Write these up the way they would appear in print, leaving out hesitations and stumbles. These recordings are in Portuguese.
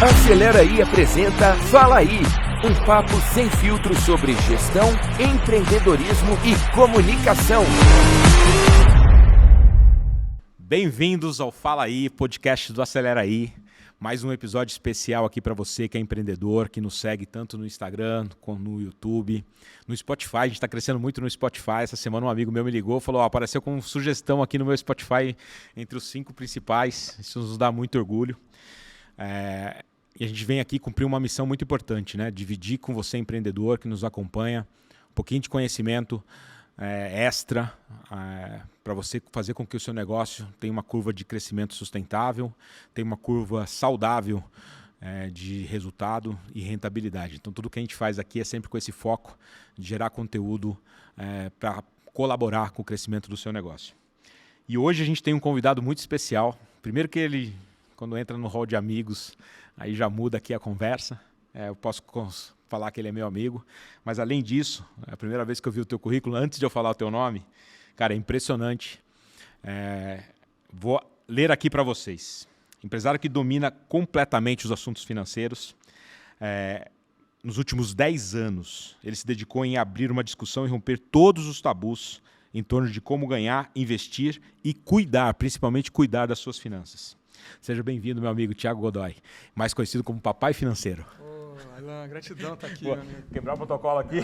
Acelera aí apresenta Fala Aí, um papo sem filtro sobre gestão, empreendedorismo e comunicação. Bem-vindos ao Fala Aí, podcast do Acelera Aí. Mais um episódio especial aqui para você que é empreendedor, que nos segue tanto no Instagram como no YouTube, no Spotify. A gente está crescendo muito no Spotify. Essa semana um amigo meu me ligou, falou, apareceu com sugestão aqui no meu Spotify entre os 5 principais. Isso nos dá muito orgulho. E a gente vem aqui cumprir uma missão muito importante, né? Dividir com você, empreendedor, que nos acompanha, um pouquinho de conhecimento extra para você fazer com que o seu negócio tenha uma curva de crescimento sustentável, tenha uma curva saudável de resultado e rentabilidade. Então, tudo que a gente faz aqui é sempre com esse foco de gerar conteúdo para colaborar com o crescimento do seu negócio. E hoje a gente tem um convidado muito especial. Primeiro que ele, quando entra no hall de amigos, aí já muda aqui a conversa. Eu posso falar que ele é meu amigo, mas além disso, é a primeira vez que eu vi o teu currículo, antes de eu falar o teu nome, cara, é impressionante. Vou ler aqui para vocês. Empresário que domina completamente os assuntos financeiros. Nos últimos 10 anos, ele se dedicou em abrir uma discussão e romper todos os tabus em torno de como ganhar, investir e cuidar, principalmente cuidar das suas finanças. Seja bem-vindo, meu amigo Thiago Godoy, mais conhecido como Papai Financeiro. Alan, gratidão estar aqui, meu amigo. Quebrar o protocolo aqui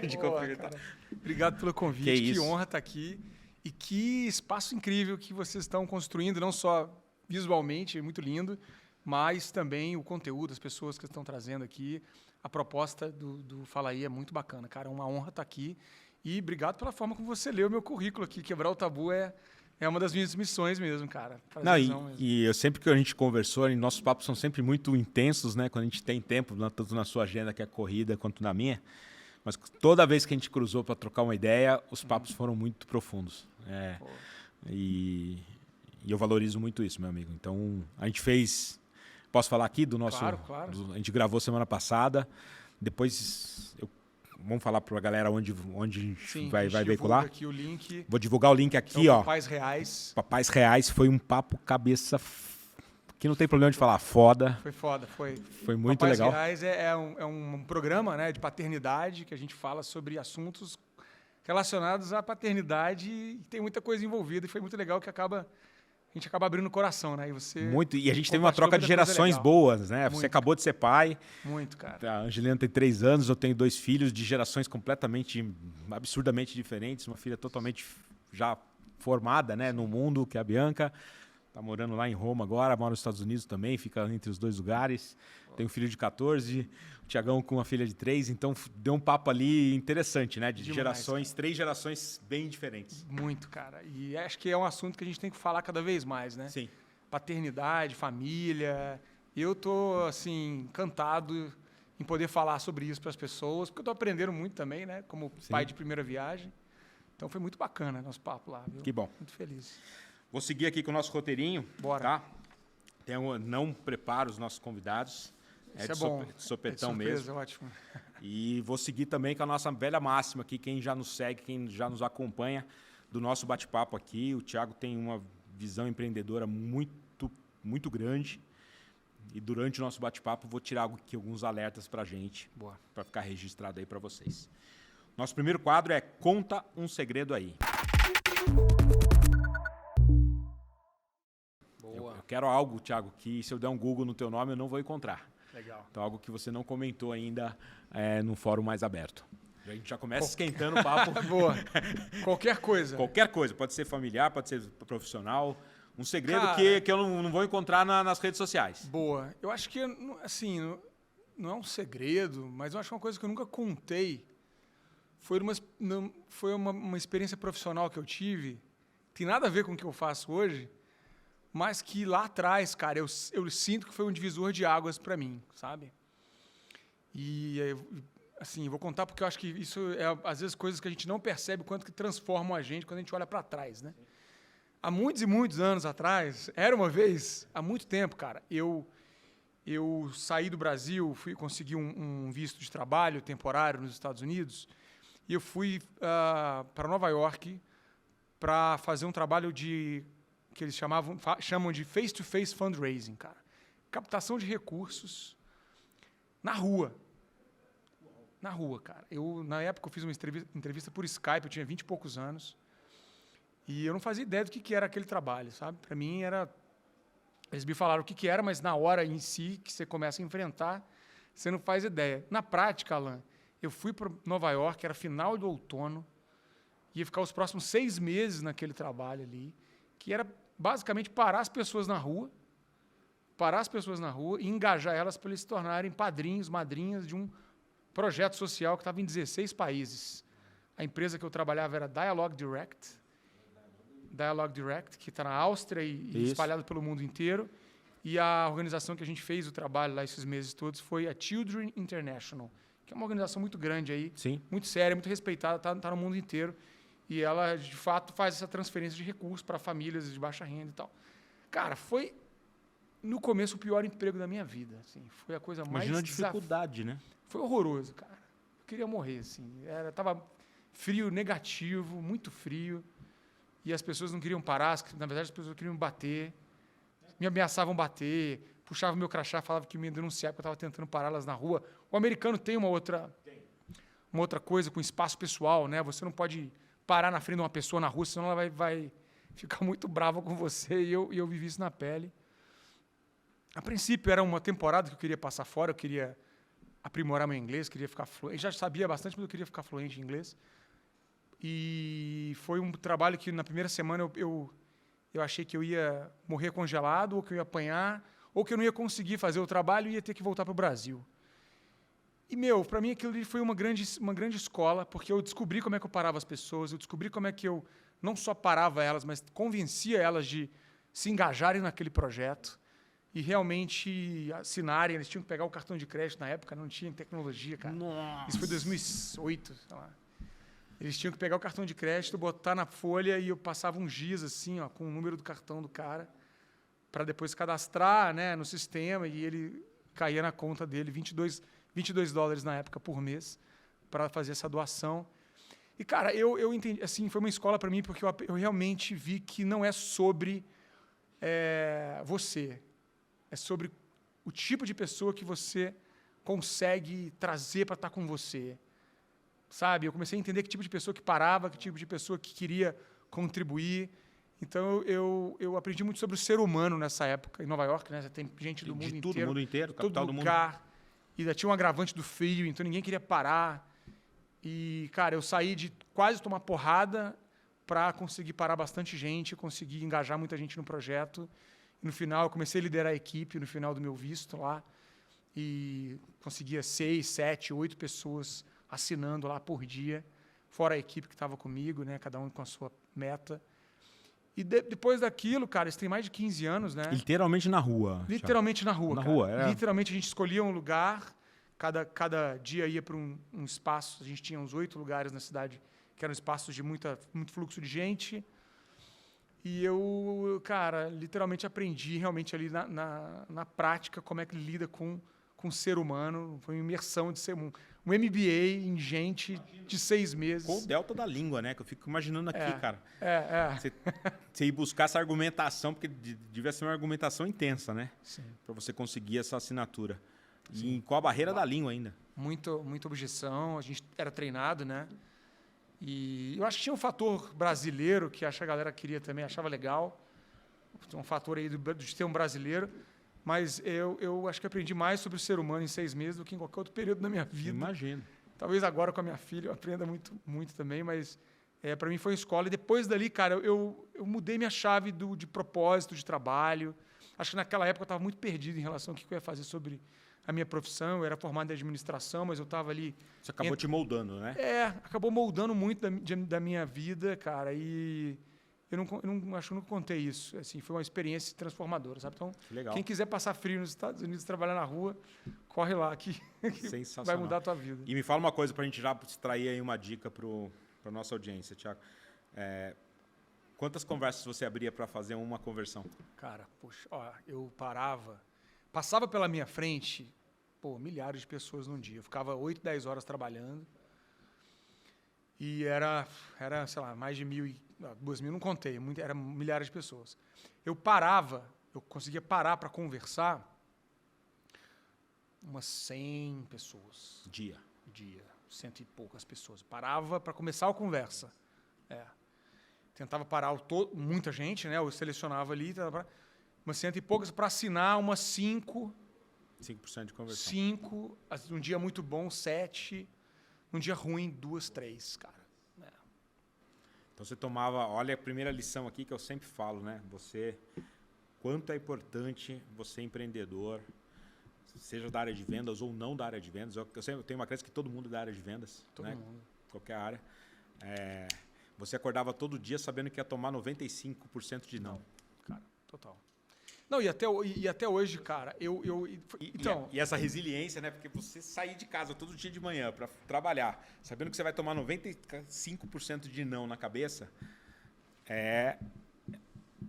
de cumprimentar. Obrigado pelo convite, que honra estar aqui. E que espaço incrível que vocês estão construindo, não só visualmente, muito lindo, mas também o conteúdo, as pessoas que estão trazendo aqui. A proposta do Fala Aí é muito bacana, cara. É uma honra estar aqui. E obrigado pela forma como você leu o meu currículo aqui. Quebrar o tabu é uma das minhas missões mesmo, cara. E eu sempre que a gente conversou, nossos papos são sempre muito intensos, né? Quando a gente tem tempo, tanto na sua agenda que é corrida, quanto na minha. Mas toda vez que a gente cruzou para trocar uma ideia, os papos foram muito profundos. E eu valorizo muito isso, meu amigo. Então, a gente fez... Posso falar aqui do nosso... Claro. A gente gravou semana passada. Depois, vamos falar para a galera onde vai veicular. Aqui o link. Vou divulgar o link aqui, ó. Papais Reais. Papais Reais foi um papo cabeça que não tem problema de falar, foda. Foi foda, foi muito Papais legal. Reais é um programa, né, de paternidade que a gente fala sobre assuntos relacionados à paternidade e tem muita coisa envolvida e foi muito legal que a gente acaba abrindo o coração, né? E a gente teve uma troca de gerações boas, né? Você acabou de ser pai. Muito, cara. A Angelina tem 3 anos, eu tenho 2 filhos de gerações absurdamente diferentes. Uma filha totalmente já formada, né, no mundo, que é a Bianca. Tá morando lá em Roma agora, mora nos Estados Unidos também, fica entre os 2 lugares. Tem um filho de 14, o Tiagão com uma filha de 3, então deu um papo ali interessante, né? De gerações, 3 gerações bem diferentes. Muito, cara. E acho que é um assunto que a gente tem que falar cada vez mais, né? Sim. Paternidade, família. Eu tô, assim, encantado em poder falar sobre isso para as pessoas, porque eu tô aprendendo muito também, né? Como pai de primeira viagem. Então foi muito bacana nosso papo lá, viu? Que bom. Muito feliz. Vou seguir aqui com o nosso roteirinho. Bora. Tá? Não preparo os nossos convidados. Isso é bom. De sopetão surpresa, mesmo. Ótimo. E vou seguir também com a nossa velha máxima aqui, quem já nos segue, quem já nos acompanha do nosso bate-papo aqui. O Thiago tem uma visão empreendedora muito, muito grande. E durante o nosso bate-papo vou tirar aqui alguns alertas para a gente, para ficar registrado aí para vocês. Nosso primeiro quadro é Conta um Segredo Aí. Eu quero algo, Thiago, que se eu der um Google no teu nome eu não vou encontrar. Legal. Então, algo que você não comentou ainda no fórum mais aberto. A gente já começa esquentando o papo. Boa. Qualquer coisa. Qualquer coisa. Pode ser familiar, pode ser profissional. Um segredo que eu não vou encontrar nas redes sociais. Boa. Eu acho que, assim, não é um segredo, mas eu acho que uma coisa que eu nunca contei foi uma experiência profissional que eu tive. Tem nada a ver com o que eu faço hoje, mas que lá atrás, cara, eu sinto que foi um divisor de águas para mim, sabe? E, assim, vou contar porque eu acho que isso é, às vezes, coisas que a gente não percebe o quanto que transformam a gente quando a gente olha para trás, né? Há muitos e muitos anos atrás, era uma vez, há muito tempo, cara, eu saí do Brasil, consegui um visto de trabalho temporário nos Estados Unidos e eu fui para Nova York para fazer um trabalho que eles chamam de face-to-face fundraising, cara. captação de recursos na rua. Na rua, cara. Na época, eu fiz uma entrevista por Skype, eu tinha 20 e poucos anos, e eu não fazia ideia do que era aquele trabalho, sabe? Para mim, eles me falaram o que era, mas na hora em si, que você começa a enfrentar, você não faz ideia. Na prática, Alan, eu fui para Nova York, era final do outono, ia ficar os próximos 6 meses naquele trabalho ali, que era basicamente parar as pessoas na rua e engajar elas para eles se tornarem padrinhos, madrinhas de um projeto social que estava em 16 países. A empresa que eu trabalhava era Dialogue Direct, que está na Áustria e espalhada pelo mundo inteiro. E a organização que a gente fez o trabalho lá esses meses todos foi a Children International, que é uma organização muito grande aí, Sim. muito séria, muito respeitada, tá no mundo inteiro. E ela, de fato, faz essa transferência de recursos para famílias de baixa renda e tal. Cara, foi, no começo, o pior emprego da minha vida. Assim, foi a coisa mais... Imagina a dificuldade, né? Foi horroroso, cara. Eu queria morrer, assim. Tava frio, negativo, muito frio. E as pessoas não queriam parar. Na verdade, as pessoas queriam me bater. Me ameaçavam bater. Puxavam meu crachá, falavam que me iam denunciar porque eu estava tentando pará-las na rua. O americano tem uma outra coisa com espaço pessoal, né? Você não pode parar na frente de uma pessoa na rua, senão ela vai ficar muito brava com você. E eu vivi isso na pele. A princípio, era uma temporada que eu queria passar fora, eu queria aprimorar meu inglês, queria ficar fluente. Eu já sabia bastante, mas eu queria ficar fluente em inglês. E foi um trabalho que, na primeira semana, eu achei que eu ia morrer congelado, ou que eu ia apanhar, ou que eu não ia conseguir fazer o trabalho e ia ter que voltar para o Brasil. E, para mim, aquilo ali foi uma grande escola, porque eu descobri como é que eu parava as pessoas, eu descobri como é que eu não só parava elas, mas convencia elas de se engajarem naquele projeto e realmente assinarem. Eles tinham que pegar o cartão de crédito na época, não tinha tecnologia, cara. Nossa. Isso foi 2008, sei lá. Eles tinham que pegar o cartão de crédito, botar na folha e eu passava uns dias assim, ó, com o número do cartão do cara, para depois cadastrar, né, no sistema, e ele caía na conta dele $22 na época por mês para fazer essa doação. E, cara, eu entendi, assim, foi uma escola para mim, porque eu realmente vi que não é sobre você, é sobre o tipo de pessoa que você consegue trazer para estar com você. Sabe? Eu comecei a entender que tipo de pessoa que parava, que tipo de pessoa que queria contribuir. Então, eu aprendi muito sobre o ser humano nessa época, em Nova York, né? Você tem gente do mundo inteiro. De todo mundo inteiro, capital do mundo. E ainda tinha um agravante do frio, então ninguém queria parar. E, cara, eu saí de quase tomar porrada para conseguir parar bastante gente, conseguir engajar muita gente no projeto. E, no final, eu comecei a liderar a equipe, no final do meu visto lá. E conseguia 6, 7, 8 pessoas assinando lá por dia, fora a equipe que estava comigo, né? Cada um com a sua meta. E depois daquilo, cara, isso tem mais de 15 anos, né? Literalmente na rua. Literalmente na rua, Na cara. rua, Literalmente a gente escolhia um lugar, cada dia ia para um espaço, a gente tinha uns 8 lugares na cidade, que eram espaços de muito fluxo de gente. E eu, cara, literalmente aprendi realmente ali na prática como é que lida com o ser humano. Foi uma imersão de ser um MBA em gente de 6 meses. Com o delta da língua, né? Que eu fico imaginando aqui, cara. Você ir buscar essa argumentação, porque devia ser uma argumentação intensa, né? Sim. Para você conseguir essa assinatura. Sim. E com a barreira da língua ainda. Muita objeção, a gente era treinado, né? E eu acho que tinha um fator brasileiro que a galera queria também, achava legal. Tem um fator aí de ter um brasileiro. Mas eu acho que aprendi mais sobre o ser humano em 6 meses do que em qualquer outro período da minha vida. Imagino. Talvez agora com a minha filha eu aprenda muito, muito também, mas para mim foi uma escola. E depois dali, cara, eu mudei minha chave de propósito, de trabalho. Acho que naquela época eu estava muito perdido em relação ao que eu ia fazer sobre a minha profissão. Eu era formado em administração, mas eu estava ali... Você acabou te moldando, né? Acabou moldando muito da minha vida, cara, e... Eu acho que eu não contei isso. Assim, foi uma experiência transformadora, sabe? Então, quem quiser passar frio nos Estados Unidos, trabalhar na rua, corre lá que vai mudar a tua vida. E me fala uma coisa para a gente já extrair aí uma dica para a nossa audiência, Thiago. Quantas conversas você abria para fazer uma conversão? Cara, poxa, eu passava pela minha frente, milhares de pessoas num dia. Eu ficava 8, 10 horas trabalhando e era sei lá, mais de 2.000, não contei, eram milhares de pessoas. Eu conseguia parar para conversar Umas 100 pessoas. Dia. 100 e poucas pessoas. Parava para começar a conversa. Tentava parar muita gente, né? Eu selecionava ali, umas 100 e poucas para assinar umas 5. 5% de conversão. 5, num dia muito bom, 7. Num dia ruim, 2, 3, cara. Então você tomava, olha a primeira lição aqui que eu sempre falo, né? Quanto é importante você empreendedor, seja da área de vendas ou não da área de vendas. Eu tenho uma crença que todo mundo é da área de vendas, Todo né? mundo. Qualquer área. Você acordava todo dia sabendo que ia tomar 95% de não. Cara, total. Não, e até hoje, cara, então... E essa resiliência, né? Porque você sair de casa todo dia de manhã para trabalhar, sabendo que você vai tomar 95% de não na cabeça, é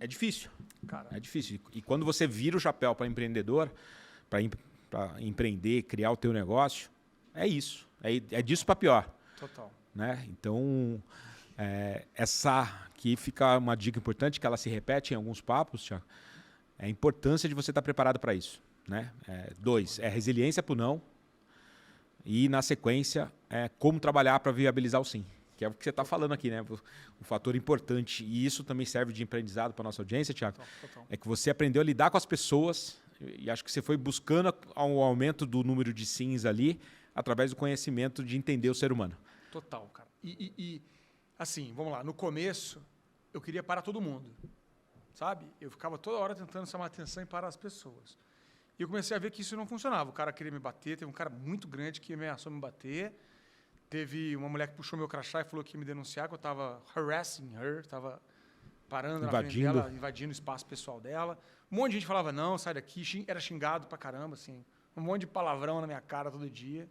difícil. Cara, É difícil. E quando você vira o chapéu para empreendedor, para empreender, criar o teu negócio, é isso. É disso para pior. total. Né? Então, essa aqui fica uma dica importante, que ela se repete em alguns papos, Thiago. É a importância de você estar preparado para isso. Né? 2, resiliência para o não. E, na sequência, como trabalhar para viabilizar o sim. Que é o que você está falando aqui, né? Um fator importante. E isso também serve de aprendizado para a nossa audiência, Thiago. Total. É que você aprendeu a lidar com as pessoas. E acho que você foi buscando o aumento do número de sims ali através do conhecimento de entender o ser humano. Total, cara. E assim, vamos lá. No começo, eu queria parar todo mundo. Sabe? Eu ficava toda hora tentando chamar atenção e parar as pessoas. E eu comecei a ver que isso não funcionava. O cara queria me bater, teve um cara muito grande que ameaçou me bater. Teve uma mulher que puxou meu crachá e falou que ia me denunciar, que eu estava harassing her, estava parando na frente dela, invadindo o espaço pessoal dela. Um monte de gente falava, não, sai daqui. Era xingado pra caramba, assim. Um monte de palavrão na minha cara todo dia.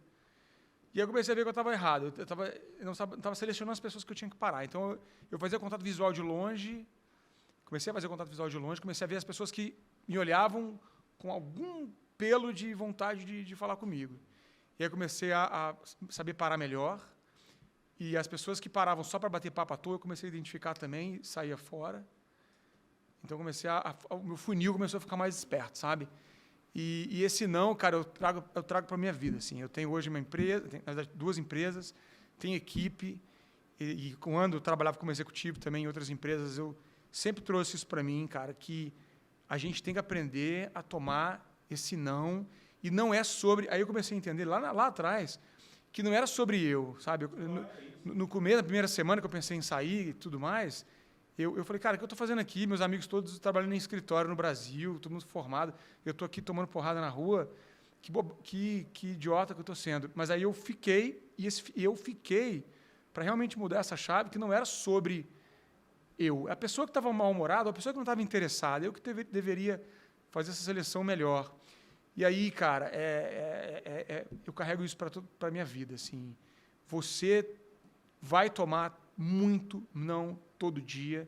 E aí eu comecei a ver que eu estava errado. Eu não estava selecionando as pessoas que eu tinha que parar. Então, eu fazia contato visual de longe. Comecei a fazer contato visual de longe, comecei a ver as pessoas que me olhavam com algum pelo de vontade de falar comigo. E aí comecei a saber parar melhor. E as pessoas que paravam só para bater papo à toa, eu comecei a identificar também e saía fora. Então o meu funil começou a ficar mais esperto, sabe? E esse não, cara, eu trago para a minha vida. Assim. Eu tenho hoje uma empresa, na verdade, 2 empresas, tenho equipe. E quando eu trabalhava como executivo também em outras empresas, eu sempre trouxe isso para mim, cara, que a gente tem que aprender a tomar esse não. E não é sobre... Aí eu comecei a entender lá atrás que não era sobre eu, sabe? No começo, na primeira semana que eu pensei em sair e tudo mais, eu falei, cara, o que eu estou fazendo aqui? Meus amigos todos trabalhando em escritório no Brasil, todo mundo formado, eu estou aqui tomando porrada na rua, que idiota que eu estou sendo. Mas aí eu fiquei para realmente mudar essa chave, que não era sobre eu. A pessoa que estava mal-humorada, a pessoa que não estava interessada, eu que deveria fazer essa seleção melhor. E aí, cara, eu carrego isso para a minha vida. Assim. Você vai tomar muito não todo dia.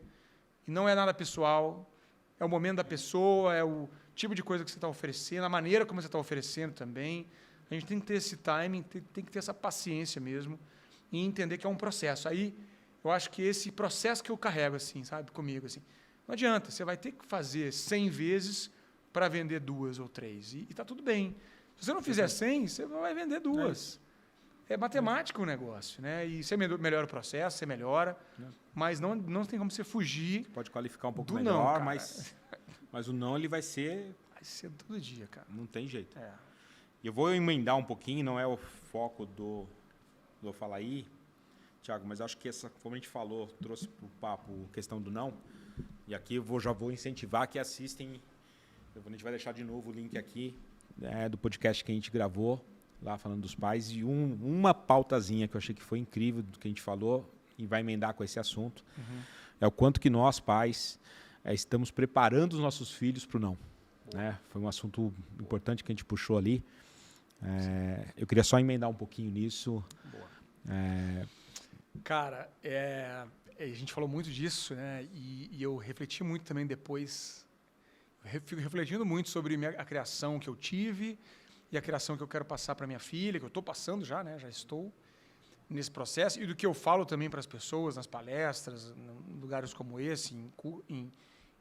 E não é nada pessoal. É o momento da pessoa, é o tipo de coisa que você está oferecendo, a maneira como você está oferecendo também. A gente tem que ter esse timing, tem que ter essa paciência mesmo e entender que é um processo. Aí, eu acho que esse processo que eu carrego, assim, sabe, comigo, assim, não adianta, você vai ter que fazer 100 vezes para vender 2 ou 3. E está tudo bem. Se você não fizer 100, você vai vender 2. É matemático o negócio, né? E você melhora o processo, você melhora, mas não tem como você fugir. Pode qualificar um pouco do melhor, não, mas o não ele vai ser... Vai ser todo dia, cara. Não tem jeito. É. Eu vou emendar um pouquinho, não é o foco do Fala Aí, Thiago, mas acho que como a gente falou, trouxe para o papo a questão do não, e aqui eu já vou incentivar que assistem, a gente vai deixar de novo o link aqui do podcast que a gente gravou, lá falando dos pais, e uma pautazinha que eu achei que foi incrível do que a gente falou, e vai emendar com esse assunto, é o quanto que nós, pais, estamos preparando os nossos filhos para o não. Né? Foi um assunto importante que a gente puxou ali. Eu queria só emendar um pouquinho nisso. Boa. Cara, a gente falou muito disso, né? E eu refleti muito também depois. Eu fico refletindo muito sobre a criação que eu tive e a criação que eu quero passar para minha filha, que eu estou passando já, né? Já estou nesse processo. E do que eu falo também para as pessoas, nas palestras, em lugares como esse, em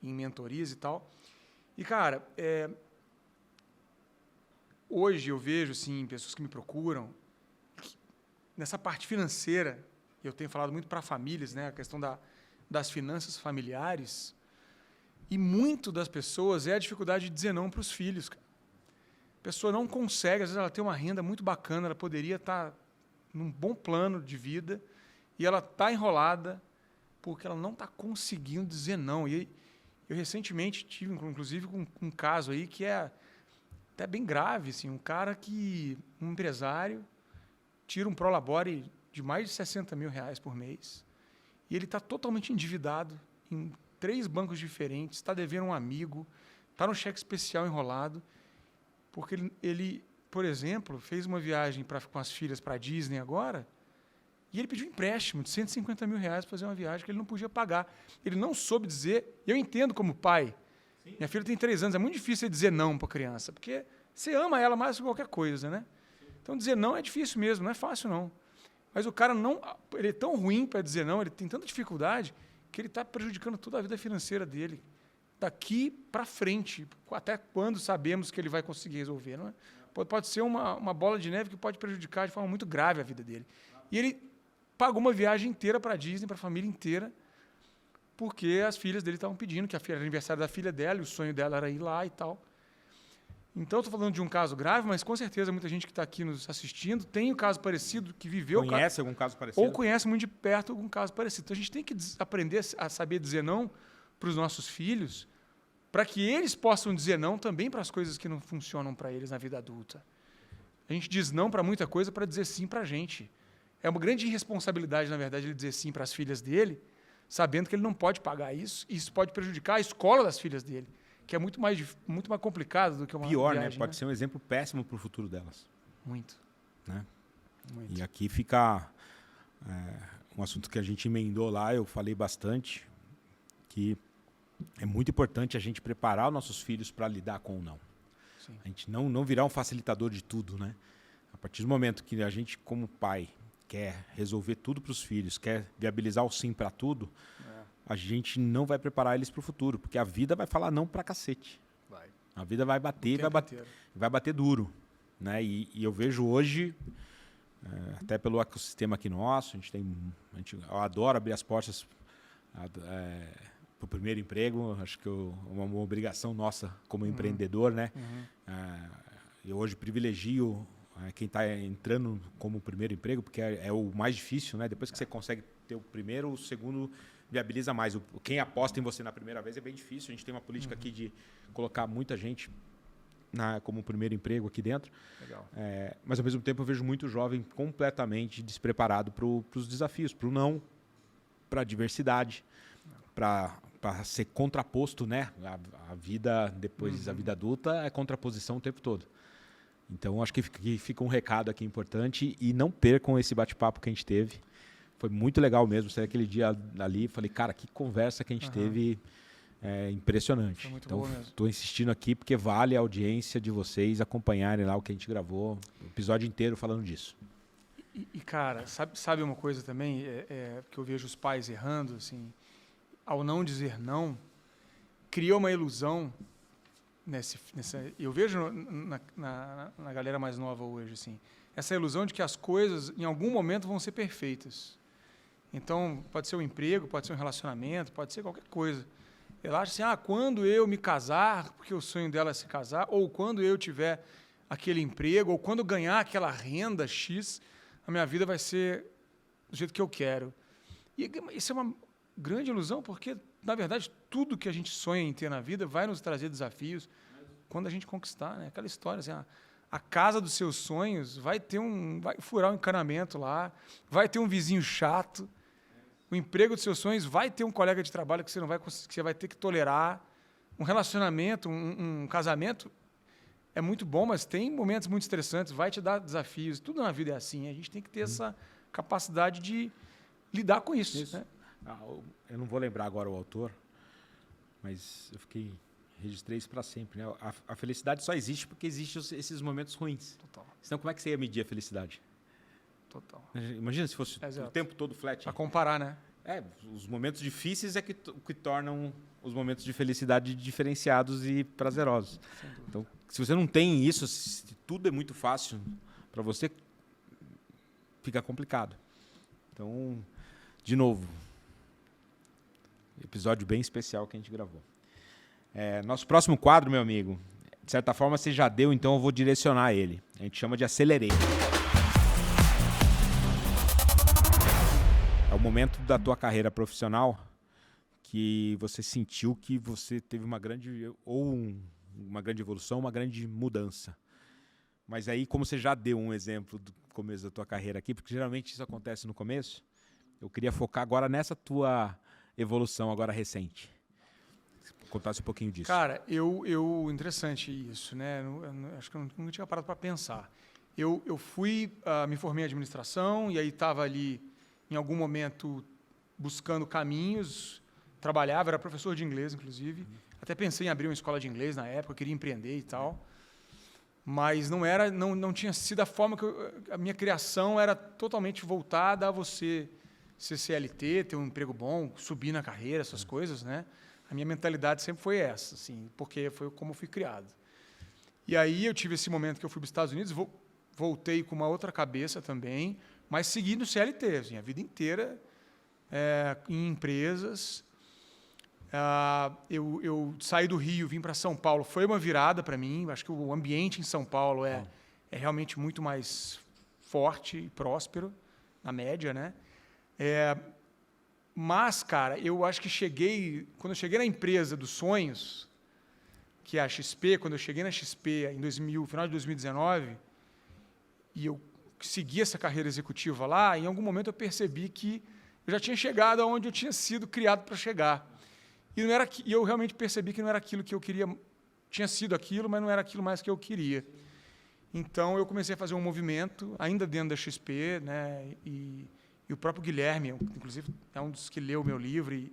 mentorias e tal. E, cara, hoje eu vejo, assim, pessoas que me procuram, que nessa parte financeira, eu tenho falado muito para famílias, né, a questão das finanças familiares, e muito das pessoas é a dificuldade de dizer não para os filhos. Cara. A pessoa não consegue, às vezes ela tem uma renda muito bacana, ela poderia estar num bom plano de vida, e ela está enrolada porque ela não está conseguindo dizer não. E eu recentemente tive, inclusive, um caso aí que é até bem grave, assim, um empresário, tira um prolabore de mais de 60 mil reais por mês, e ele está totalmente endividado em 3 bancos diferentes, está devendo um amigo, está no cheque especial enrolado, porque ele, por exemplo, fez uma viagem com as filhas para a Disney agora, e ele pediu um empréstimo de 150 mil reais para fazer uma viagem que ele não podia pagar. Ele não soube dizer, eu entendo como pai, sim. Minha filha tem 3 anos, é muito difícil dizer não para a criança, porque você ama ela mais que qualquer coisa, né? Então dizer não é difícil mesmo, não é fácil não. Mas o cara ele é tão ruim para dizer não, ele tem tanta dificuldade, que ele está prejudicando toda a vida financeira dele, daqui para frente, até quando sabemos que ele vai conseguir resolver. Não é? Pode ser uma bola de neve que pode prejudicar de forma muito grave a vida dele. E ele pagou uma viagem inteira para a Disney, para a família inteira, porque as filhas dele estavam pedindo, que era aniversário da filha dela, e o sonho dela era ir lá e tal. Então, estou falando de um caso grave, mas com certeza muita gente que está aqui nos assistindo tem um caso parecido, que viveu... Conhece algum caso parecido? Ou conhece muito de perto algum caso parecido. Então, a gente tem que aprender a saber dizer não para os nossos filhos, para que eles possam dizer não também para as coisas que não funcionam para eles na vida adulta. A gente diz não para muita coisa para dizer sim para a gente. É uma grande irresponsabilidade, na verdade, ele dizer sim para as filhas dele, sabendo que ele não pode pagar isso, e isso pode prejudicar a escola das filhas dele, que é muito mais complicado do que uma pior, viagem, né? Pode ser um exemplo péssimo para o futuro delas. Muito. Né? Muito. E aqui fica um assunto que a gente emendou lá, eu falei bastante, que é muito importante a gente preparar os nossos filhos para lidar com o não. Sim. A gente não virar um facilitador de tudo, né? A partir do momento que a gente, como pai, quer resolver tudo para os filhos, quer viabilizar o sim para tudo, a gente não vai preparar eles para o futuro, porque a vida vai falar não para cacete. Vai. A vida vai bater, vai bater duro. Né? E eu vejo hoje, até pelo ecossistema aqui nosso, eu adoro abrir as portas para o primeiro emprego, acho que é uma obrigação nossa como empreendedor. Né? Eu hoje privilegio quem está entrando como primeiro emprego, porque é o mais difícil, né? Depois que você consegue ter o primeiro, o segundo viabiliza mais. Quem aposta em você na primeira vez é bem difícil. A gente tem uma política aqui de colocar muita gente como primeiro emprego aqui dentro. Legal. Mas, ao mesmo tempo, eu vejo muito jovem completamente despreparado para os desafios, para o não, para a diversidade, para ser contraposto, né? A vida depois, a vida adulta é contraposição o tempo todo. Então, acho que fica um recado aqui importante, e não percam esse bate-papo que a gente teve. Foi muito legal mesmo. Saí aquele dia ali, falei, cara, que conversa que a gente teve, impressionante. Foi muito então, boa mesmo. estou insistindo aqui porque vale a audiência de vocês acompanharem lá o que a gente gravou, o episódio inteiro falando disso. E cara, sabe uma coisa também, que eu vejo os pais errando, assim, ao não dizer não, criou uma ilusão eu vejo na galera mais nova hoje, assim, essa ilusão de que as coisas em algum momento vão ser perfeitas. Então, pode ser um emprego, pode ser um relacionamento, pode ser qualquer coisa. Ela acha assim, quando eu me casar, porque o sonho dela é se casar, ou quando eu tiver aquele emprego, ou quando eu ganhar aquela renda X, a minha vida vai ser do jeito que eu quero. E isso é uma grande ilusão, porque, na verdade, tudo que a gente sonha em ter na vida vai nos trazer desafios quando a gente conquistar, né? Aquela história, assim, a casa dos seus sonhos vai furar um encanamento lá, vai ter um vizinho chato, o emprego dos seus sonhos vai ter um colega de trabalho que você vai ter que tolerar, um relacionamento, um casamento é muito bom, mas tem momentos muito estressantes, vai te dar desafios, tudo na vida é assim, a gente tem que ter essa capacidade de lidar com isso. Né? Eu não vou lembrar agora o autor, mas registrei isso para sempre. Né? A felicidade só existe porque existem esses momentos ruins. Total. Senão, como é que você ia medir a felicidade? Total. Imagina se fosse o tempo todo flat. Para comparar, né? Os momentos difíceis que tornam os momentos de felicidade diferenciados e prazerosos. Então, se você não tem isso, se tudo é muito fácil para você, fica complicado. Então, de novo, episódio bem especial que a gente gravou. Nosso próximo quadro, meu amigo, de certa forma você já deu, então eu vou direcionar ele. A gente chama de Acelerei. É o momento da tua carreira profissional que você sentiu que você teve uma grande evolução, uma grande mudança. Mas aí, como você já deu um exemplo do começo da tua carreira aqui, porque geralmente isso acontece no começo, eu queria focar agora nessa tua evolução agora recente. Contasse um pouquinho disso. Cara, interessante isso, né? Acho que eu nunca tinha parado para pensar. Eu me formei em administração e aí estava ali, em algum momento, buscando caminhos, trabalhava, era professor de inglês, inclusive. Até pensei em abrir uma escola de inglês na época, eu queria empreender e tal. Mas não tinha sido a forma que a minha criação era totalmente voltada a você ser CLT, ter um emprego bom, subir na carreira, essas coisas, né? A minha mentalidade sempre foi essa, assim, porque foi como eu fui criado. E aí eu tive esse momento que eu fui para os Estados Unidos, voltei com uma outra cabeça também, mas segui no CLT, assim, a vida inteira em empresas. Eu saí do Rio, vim para São Paulo, foi uma virada para mim. Acho que o ambiente em São Paulo é realmente muito mais forte e próspero, na média, né? Mas, cara, eu acho que quando eu cheguei na empresa dos sonhos, que é a XP, quando eu cheguei na XP em final de 2019, e eu segui essa carreira executiva lá, em algum momento eu percebi que eu já tinha chegado aonde eu tinha sido criado para chegar. E eu realmente percebi que não era aquilo que eu queria, tinha sido aquilo, mas não era aquilo mais que eu queria. Então, eu comecei a fazer um movimento, ainda dentro da XP, né, e o próprio Guilherme, inclusive, é um dos que leu o meu livro e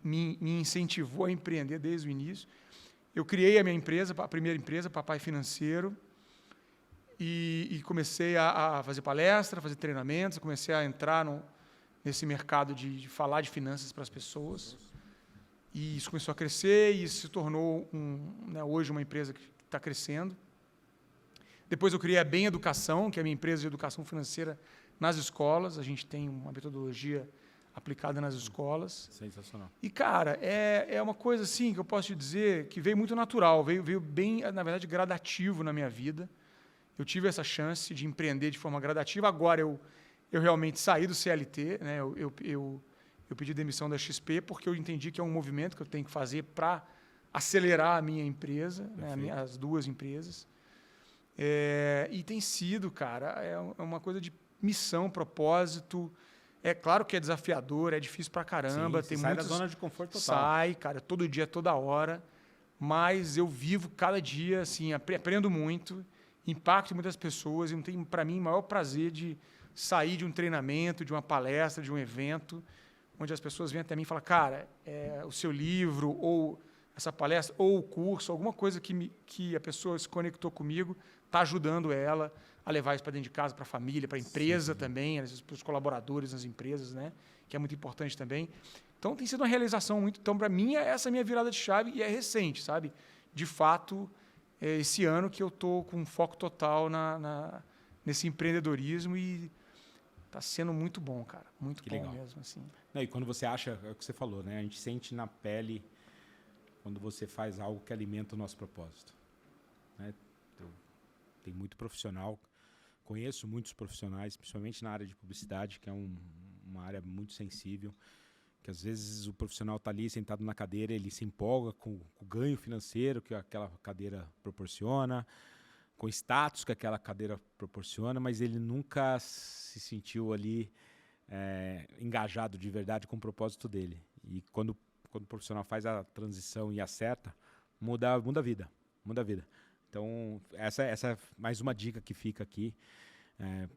me incentivou a empreender desde o início. Eu criei a minha empresa, a primeira empresa, Papai Financeiro, e comecei a fazer palestra, fazer treinamentos, comecei a entrar nesse mercado de falar de finanças para as pessoas. E isso começou a crescer e isso se tornou, hoje, uma empresa que está crescendo. Depois eu criei a Bem Educação, que é a minha empresa de educação financeira nas escolas. A gente tem uma metodologia aplicada nas escolas. Sensacional. E, cara, é uma coisa assim que eu posso te dizer que veio muito natural, veio bem, na verdade, gradativo na minha vida. Eu tive essa chance de empreender de forma gradativa. Agora eu realmente saí do CLT, né? Eu pedi demissão da XP porque eu entendi que é um movimento que eu tenho que fazer para acelerar a minha empresa, né? As duas empresas. E tem sido, cara, é uma coisa de missão, propósito. É claro que é desafiador, é difícil pra caramba. Sim, tem sai da zona de conforto total. Sai, cara, todo dia, toda hora. Mas eu vivo cada dia, assim, aprendo muito, impacto muitas pessoas. E tem, para mim, o maior prazer de sair de um treinamento, de uma palestra, de um evento, onde as pessoas vêm até mim e falam, cara, o seu livro, ou essa palestra, ou o curso, alguma coisa que a pessoa se conectou comigo, está ajudando ela a levar isso para dentro de casa, para a família, para a empresa também, às vezes para os colaboradores nas empresas, né? Que é muito importante também. Então, tem sido uma realização muito... Então, para mim, essa é a minha virada de chave e é recente, sabe? De fato, esse ano que eu estou com foco total nesse empreendedorismo e está sendo muito bom, cara. Muito bom legal. Mesmo, assim. E quando você acha, é o que você falou, né? A gente sente na pele quando você faz algo que alimenta o nosso propósito. Né? Tem muito profissional, conheço muitos profissionais, principalmente na área de publicidade, que é uma área muito sensível, que às vezes o profissional está ali sentado na cadeira, ele se empolga com o ganho financeiro que aquela cadeira proporciona, com o status que aquela cadeira proporciona, mas ele nunca se sentiu ali engajado de verdade com o propósito dele. E quando o profissional faz a transição e acerta, muda a vida. Então, essa é mais uma dica que fica aqui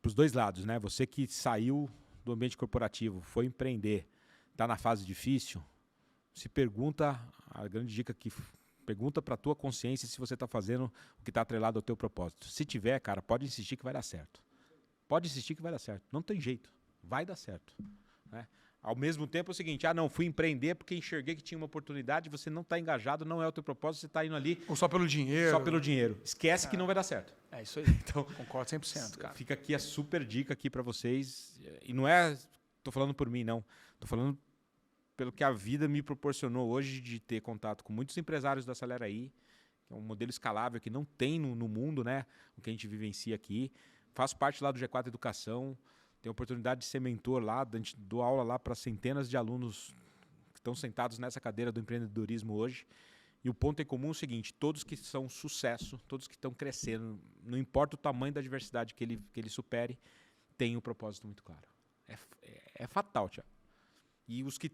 para os dois lados, né? Você que saiu do ambiente corporativo, foi empreender, está na fase difícil, se pergunta, a grande dica que pergunta para a tua consciência se você está fazendo o que está atrelado ao teu propósito. Se tiver, cara, pode insistir que vai dar certo. Pode insistir que vai dar certo. Não tem jeito. Vai dar certo. Né? Ao mesmo tempo é o seguinte, não, fui empreender porque enxerguei que tinha uma oportunidade, você não está engajado, não é o teu propósito, você está indo ali... Ou só pelo dinheiro. Só pelo dinheiro. Esquece que não vai dar certo. É isso aí. Então, concordo 100%, cara. Fica aqui a super dica aqui para vocês. E não é... Tô falando por mim, não. Tô falando pelo que a vida me proporcionou hoje de ter contato com muitos empresários da Acelera aí, que é um modelo escalável que não tem no mundo, né? O que a gente vivencia aqui. Faço parte lá do G4 Educação. Tenho a oportunidade de ser mentor lá, a gente dou aula lá para centenas de alunos que estão sentados nessa cadeira do empreendedorismo hoje. E o ponto em comum é o seguinte, todos que são sucesso, todos que estão crescendo, não importa o tamanho da adversidade que ele supere, têm um propósito muito claro. É fatal, Thiago. E os que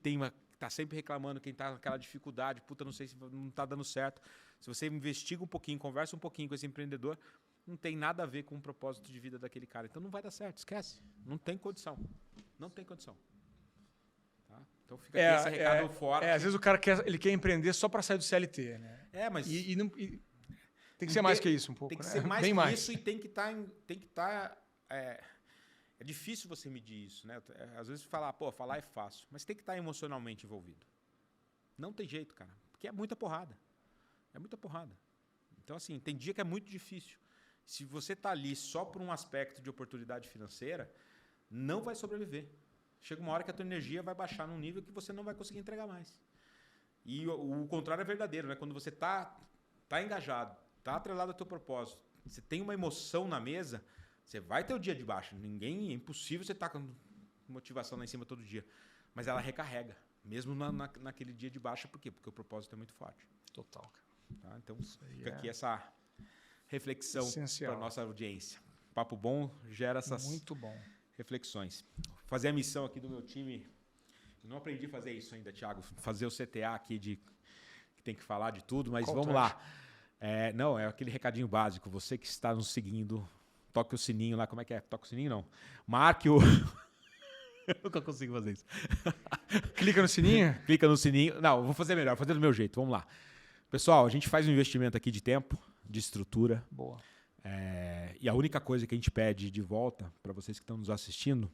tá sempre reclamando, quem está naquela dificuldade, puta, não sei se não está dando certo. Se você investiga um pouquinho, conversa um pouquinho com esse empreendedor, não tem nada a ver com o propósito de vida daquele cara. Então não vai dar certo, esquece. Não tem condição. Não tem condição. Tá? Então fica aqui esse recado forte. Às vezes o cara quer empreender só para sair do CLT, né? Mas... tem que ser mais que isso um pouco, Tem que né? ser mais Bem que mais. isso e tem que estar... É difícil você medir isso, né? Às vezes falar é fácil, mas tem que estar emocionalmente envolvido. Não tem jeito, cara, porque é muita porrada. É muita porrada. Então, assim, tem dia que é muito difícil. Se você está ali só por um aspecto de oportunidade financeira, não vai sobreviver. Chega uma hora que a tua energia vai baixar num nível que você não vai conseguir entregar mais. E o contrário é verdadeiro, né? Quando você está engajado, está atrelado ao teu propósito, você tem uma emoção na mesa, você vai ter o dia de baixo. É impossível você estar com motivação lá em cima todo dia. Mas ela recarrega, mesmo naquele dia de baixa. Por quê? Porque o propósito é muito forte. Total, cara. Tá? Então, fica aqui essa reflexão para a nossa audiência. Papo bom gera essas muito bom. reflexões. Vou fazer a missão aqui do meu time. Eu não aprendi a fazer isso ainda, Thiago. Fazer o CTA aqui que tem que falar de tudo, mas vamos lá. É aquele recadinho básico. Você que está nos seguindo, toque o sininho lá. Como é que é? Toque o sininho, não. Marque o... Eu nunca consigo fazer isso. Clica no sininho? Clica no sininho. Não, vou fazer melhor. Vou fazer do meu jeito. Vamos lá. Pessoal, a gente faz um investimento aqui de tempo, de estrutura. Boa. E a única coisa que a gente pede de volta para vocês que estão nos assistindo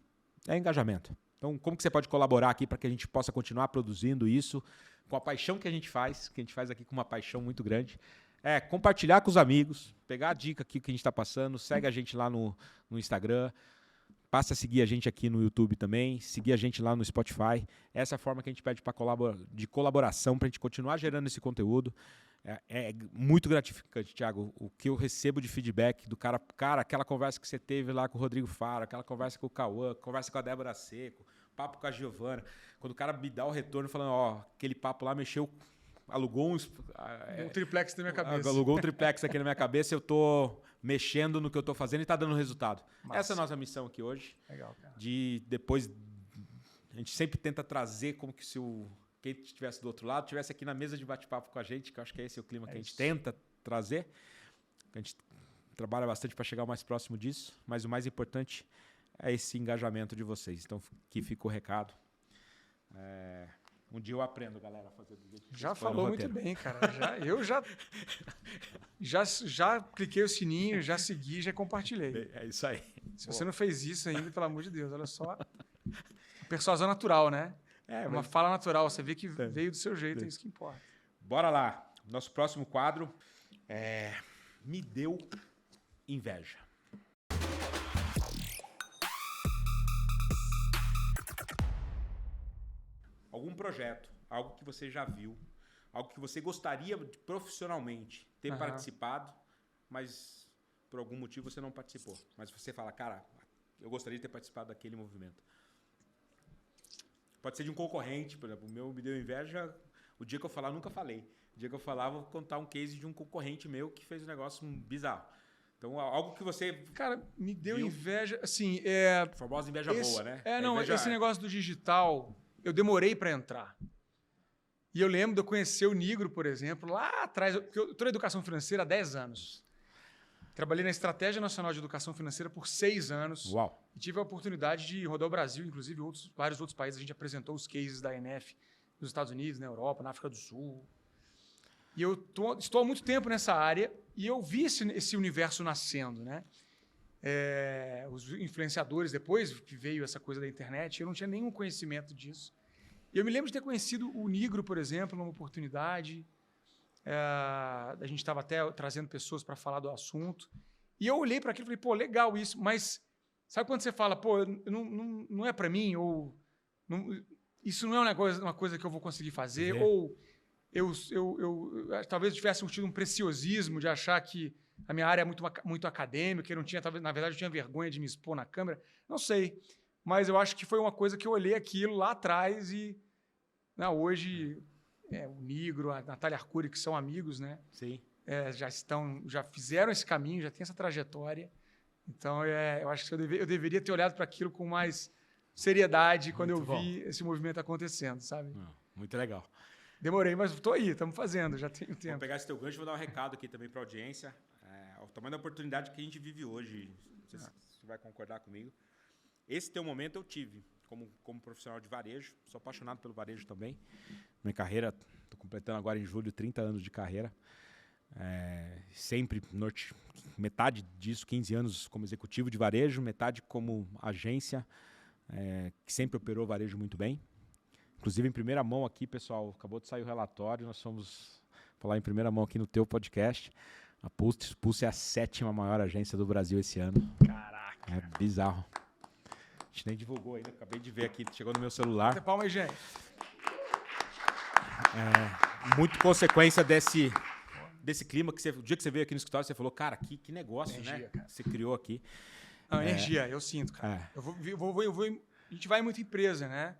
é engajamento. Então, como que você pode colaborar aqui para que a gente possa continuar produzindo isso com a paixão que a gente faz aqui com uma paixão muito grande? Compartilhar com os amigos, pegar a dica aqui que a gente está passando, segue a gente lá no Instagram, passa a seguir a gente aqui no YouTube também, seguir a gente lá no Spotify. Essa é a forma que a gente pede de colaboração para a gente continuar gerando esse conteúdo. É muito gratificante, Thiago, o que eu recebo de feedback do cara, aquela conversa que você teve lá com o Rodrigo Faro, aquela conversa com o Cauã, conversa com a Débora Seco, papo com a Giovana, quando o cara me dá o retorno falando, aquele papo lá mexeu, alugou um triplex na minha cabeça. Alugou um triplex aqui na minha cabeça, eu tô mexendo no que eu tô fazendo e tá dando resultado. Massa. Essa é a nossa missão aqui hoje. Legal, cara. Depois, a gente sempre tenta trazer como que se quem estivesse do outro lado estivesse aqui na mesa de bate-papo com a gente, que eu acho que esse é o clima que a gente tenta trazer. A gente trabalha bastante para chegar o mais próximo disso, mas o mais importante é esse engajamento de vocês. Então, aqui fica o recado. Um dia eu aprendo, galera, a fazer do jeito que já falou muito bem, cara. Eu já cliquei o sininho, já segui, já compartilhei. É isso aí. Se você não fez isso ainda, pelo amor de Deus, olha só. Persuasão natural, né? É uma fala natural. Você vê que veio do seu jeito, é isso que importa. Bora lá. Nosso próximo quadro Me Deu Inveja. Algum projeto, algo que você já viu, algo que você gostaria de profissionalmente ter participado, mas por algum motivo você não participou. Mas você fala, cara, eu gostaria de ter participado daquele movimento. Pode ser de um concorrente, por exemplo, o meu Me Deu Inveja, o dia que eu falar, eu nunca falei. O dia que eu falar, eu vou contar um case de um concorrente meu que fez um negócio bizarro. Então, algo que você... Cara, me deu inveja, assim... A famosa inveja boa, né? Esse negócio do digital, eu demorei para entrar. E eu lembro de eu conhecer o Nigro, por exemplo, lá atrás, porque eu estou na educação financeira há 10 anos. Trabalhei na Estratégia Nacional de Educação Financeira por 6 anos. Uau. E tive a oportunidade de rodar o Brasil, inclusive vários outros países. A gente apresentou os cases da ENF nos Estados Unidos, na Europa, na África do Sul. E eu estou há muito tempo nessa área e eu vi esse universo nascendo, né? os influenciadores, depois que veio essa coisa da internet, eu não tinha nenhum conhecimento disso. E eu me lembro de ter conhecido o Nigro, por exemplo, numa oportunidade. A gente estava até trazendo pessoas para falar do assunto. E eu olhei para aquilo e falei, pô, legal isso, mas sabe quando você fala, pô, não é para mim, ou isso não é uma coisa que eu vou conseguir fazer, ou eu talvez tivesse tido um preciosismo de achar que a minha área é muito acadêmica, eu não tinha, talvez, na verdade, eu tinha vergonha de me expor na câmera, não sei. Mas eu acho que foi uma coisa que eu olhei aquilo lá atrás e hoje o Nigro, a Natália Arcuri, que são amigos, né? Sim. Já fizeram esse caminho, já tem essa trajetória. Então, eu acho que eu deveria ter olhado para aquilo com mais seriedade quando eu vi esse movimento acontecendo, sabe? Muito legal. Demorei, mas estou aí, estamos fazendo, já tenho tempo. Vou pegar esse teu gancho e vou dar um recado aqui também para a audiência. O tamanho da oportunidade que a gente vive hoje, não sei se você vai concordar comigo. Esse teu momento eu tive como profissional de varejo, sou apaixonado pelo varejo também. Minha carreira, estou completando agora em julho 30 anos de carreira. Sempre, metade disso, 15 anos como executivo de varejo, metade como agência, que sempre operou varejo muito bem. Inclusive, em primeira mão aqui, pessoal, acabou de sair o relatório, nós fomos falar em primeira mão aqui no teu podcast. A Pulse é a 7ª maior agência do Brasil esse ano. Caraca! É bizarro. A gente nem divulgou ainda, acabei de ver aqui, chegou no meu celular. Palma aí, gente. Muito consequência desse clima que o dia que você veio aqui no escritório, você falou, cara, que negócio, energia, né? Cara. Você criou aqui. Não, energia, eu sinto, cara. A gente vai em muita empresa, né?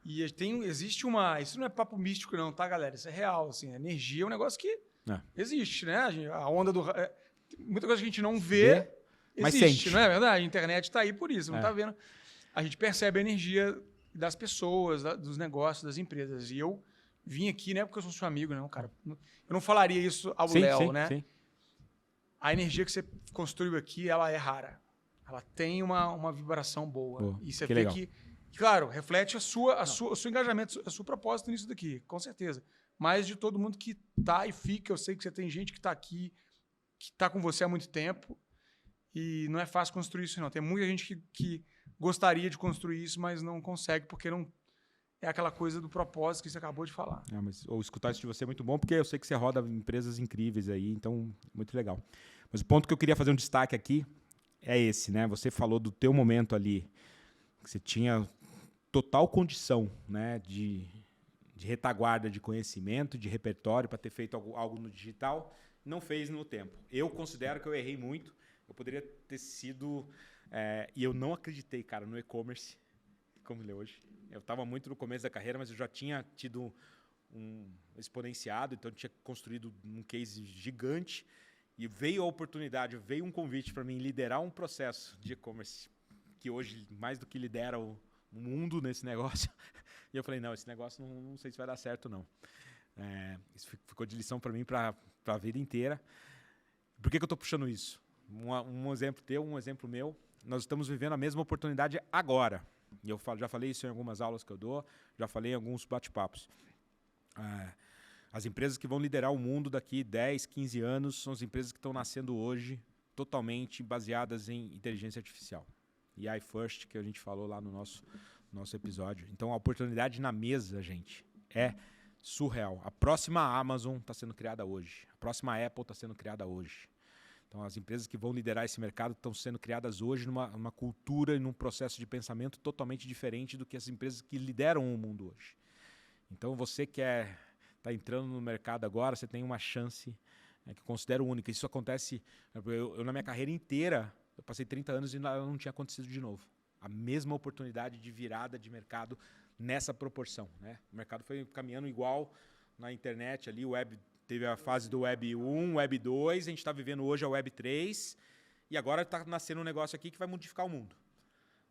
E existe isso não é papo místico não, tá, galera? Isso é real, assim. A energia é um negócio que existe, né? A onda do... muita coisa que a gente não vê, mas existe, sente. não é verdade? A internet está aí por isso, não tá vendo. A gente percebe a energia das pessoas, dos negócios, das empresas. E eu vim aqui, né, porque eu sou seu amigo, não, cara. Eu não falaria isso ao Léo, né? Sim. A energia que você construiu aqui, ela é rara. Ela tem uma vibração boa. E você vê que, claro, reflete o seu engajamento, o seu propósito nisso daqui, com certeza. Mas de todo mundo que tá e fica, eu sei que você tem gente que tá aqui, que tá com você há muito tempo, e não é fácil construir isso, não. Tem muita gente que gostaria de construir isso, mas não consegue, porque não é aquela coisa do propósito que você acabou de falar. Ou escutar isso de você é muito bom, porque eu sei que você roda empresas incríveis aí, então, muito legal. Mas o ponto que eu queria fazer um destaque aqui é esse, né? Você falou do teu momento ali, que você tinha total condição, né, de retaguarda de conhecimento, de repertório para ter feito algo no digital, não fez no tempo. Eu considero que eu errei muito, eu poderia ter sido... e eu não acreditei, cara, no e-commerce, como ele é hoje. Eu estava muito no começo da carreira, mas eu já tinha tido um exponenciado, então eu tinha construído um case gigante, e veio a oportunidade, veio um convite para mim liderar um processo de e-commerce, que hoje mais do que lidera o mundo nesse negócio. E eu falei, não, esse negócio não sei se vai dar certo, não. Isso ficou de lição para mim para a vida inteira. Por que eu estou puxando isso? Um exemplo teu, um exemplo meu. Nós estamos vivendo a mesma oportunidade agora. E eu já falei isso em algumas aulas que eu dou, já falei em alguns bate-papos. As empresas que vão liderar o mundo daqui 10, 15 anos são as empresas que estão nascendo hoje totalmente baseadas em inteligência artificial. E AI First, que a gente falou lá no nosso episódio. Então, a oportunidade na mesa, gente, é surreal. A próxima Amazon está sendo criada hoje. A próxima Apple está sendo criada hoje. Então, as empresas que vão liderar esse mercado estão sendo criadas hoje numa cultura e num processo de pensamento totalmente diferente do que as empresas que lideram o mundo hoje. Então, você que está entrando no mercado agora, você tem uma chance que eu considero única. Isso acontece... Eu, na minha carreira inteira, eu passei 30 anos e não tinha acontecido de novo. A mesma oportunidade de virada de mercado nessa proporção, né? O mercado foi caminhando igual na internet ali, o web... Teve a fase do Web 1, Web 2, a gente está vivendo hoje a Web 3, e agora está nascendo um negócio aqui que vai modificar o mundo.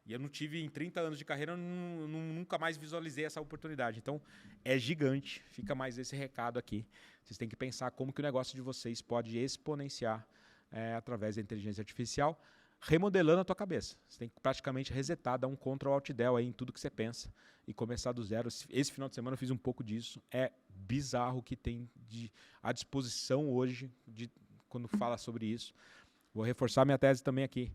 E eu não tive, em 30 anos de carreira, eu nunca mais visualizei essa oportunidade. Então, é gigante, fica mais esse recado aqui. Vocês têm que pensar como que o negócio de vocês pode exponenciar através da inteligência artificial, remodelando a tua cabeça. Você tem que praticamente resetar, dar um Ctrl Alt Del aí em tudo que você pensa e começar do zero. Esse final de semana eu fiz um pouco disso. É bizarro o que tem à disposição hoje quando fala sobre isso. Vou reforçar minha tese também aqui.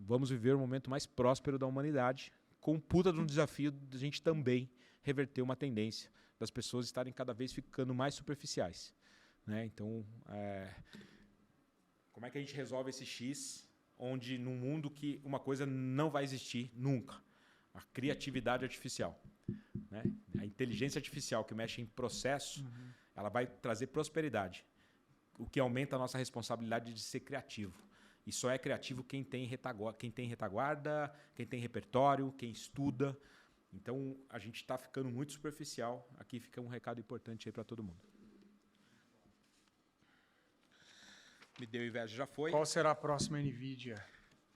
vamos viver o momento mais próspero da humanidade, com um puta de um desafio de a gente também reverter uma tendência das pessoas estarem cada vez ficando mais superficiais. Né? Então, como é que a gente resolve esse X, onde num mundo que uma coisa não vai existir nunca? A criatividade artificial. Né? A inteligência artificial que mexe em processo, ela vai trazer prosperidade, o que aumenta a nossa responsabilidade de ser criativo. E só é criativo quem tem retaguarda, quem tem repertório, quem estuda. Então, a gente está ficando muito superficial. Aqui fica um recado importante aí para todo mundo. Me deu inveja, já foi. Qual será a próxima NVIDIA?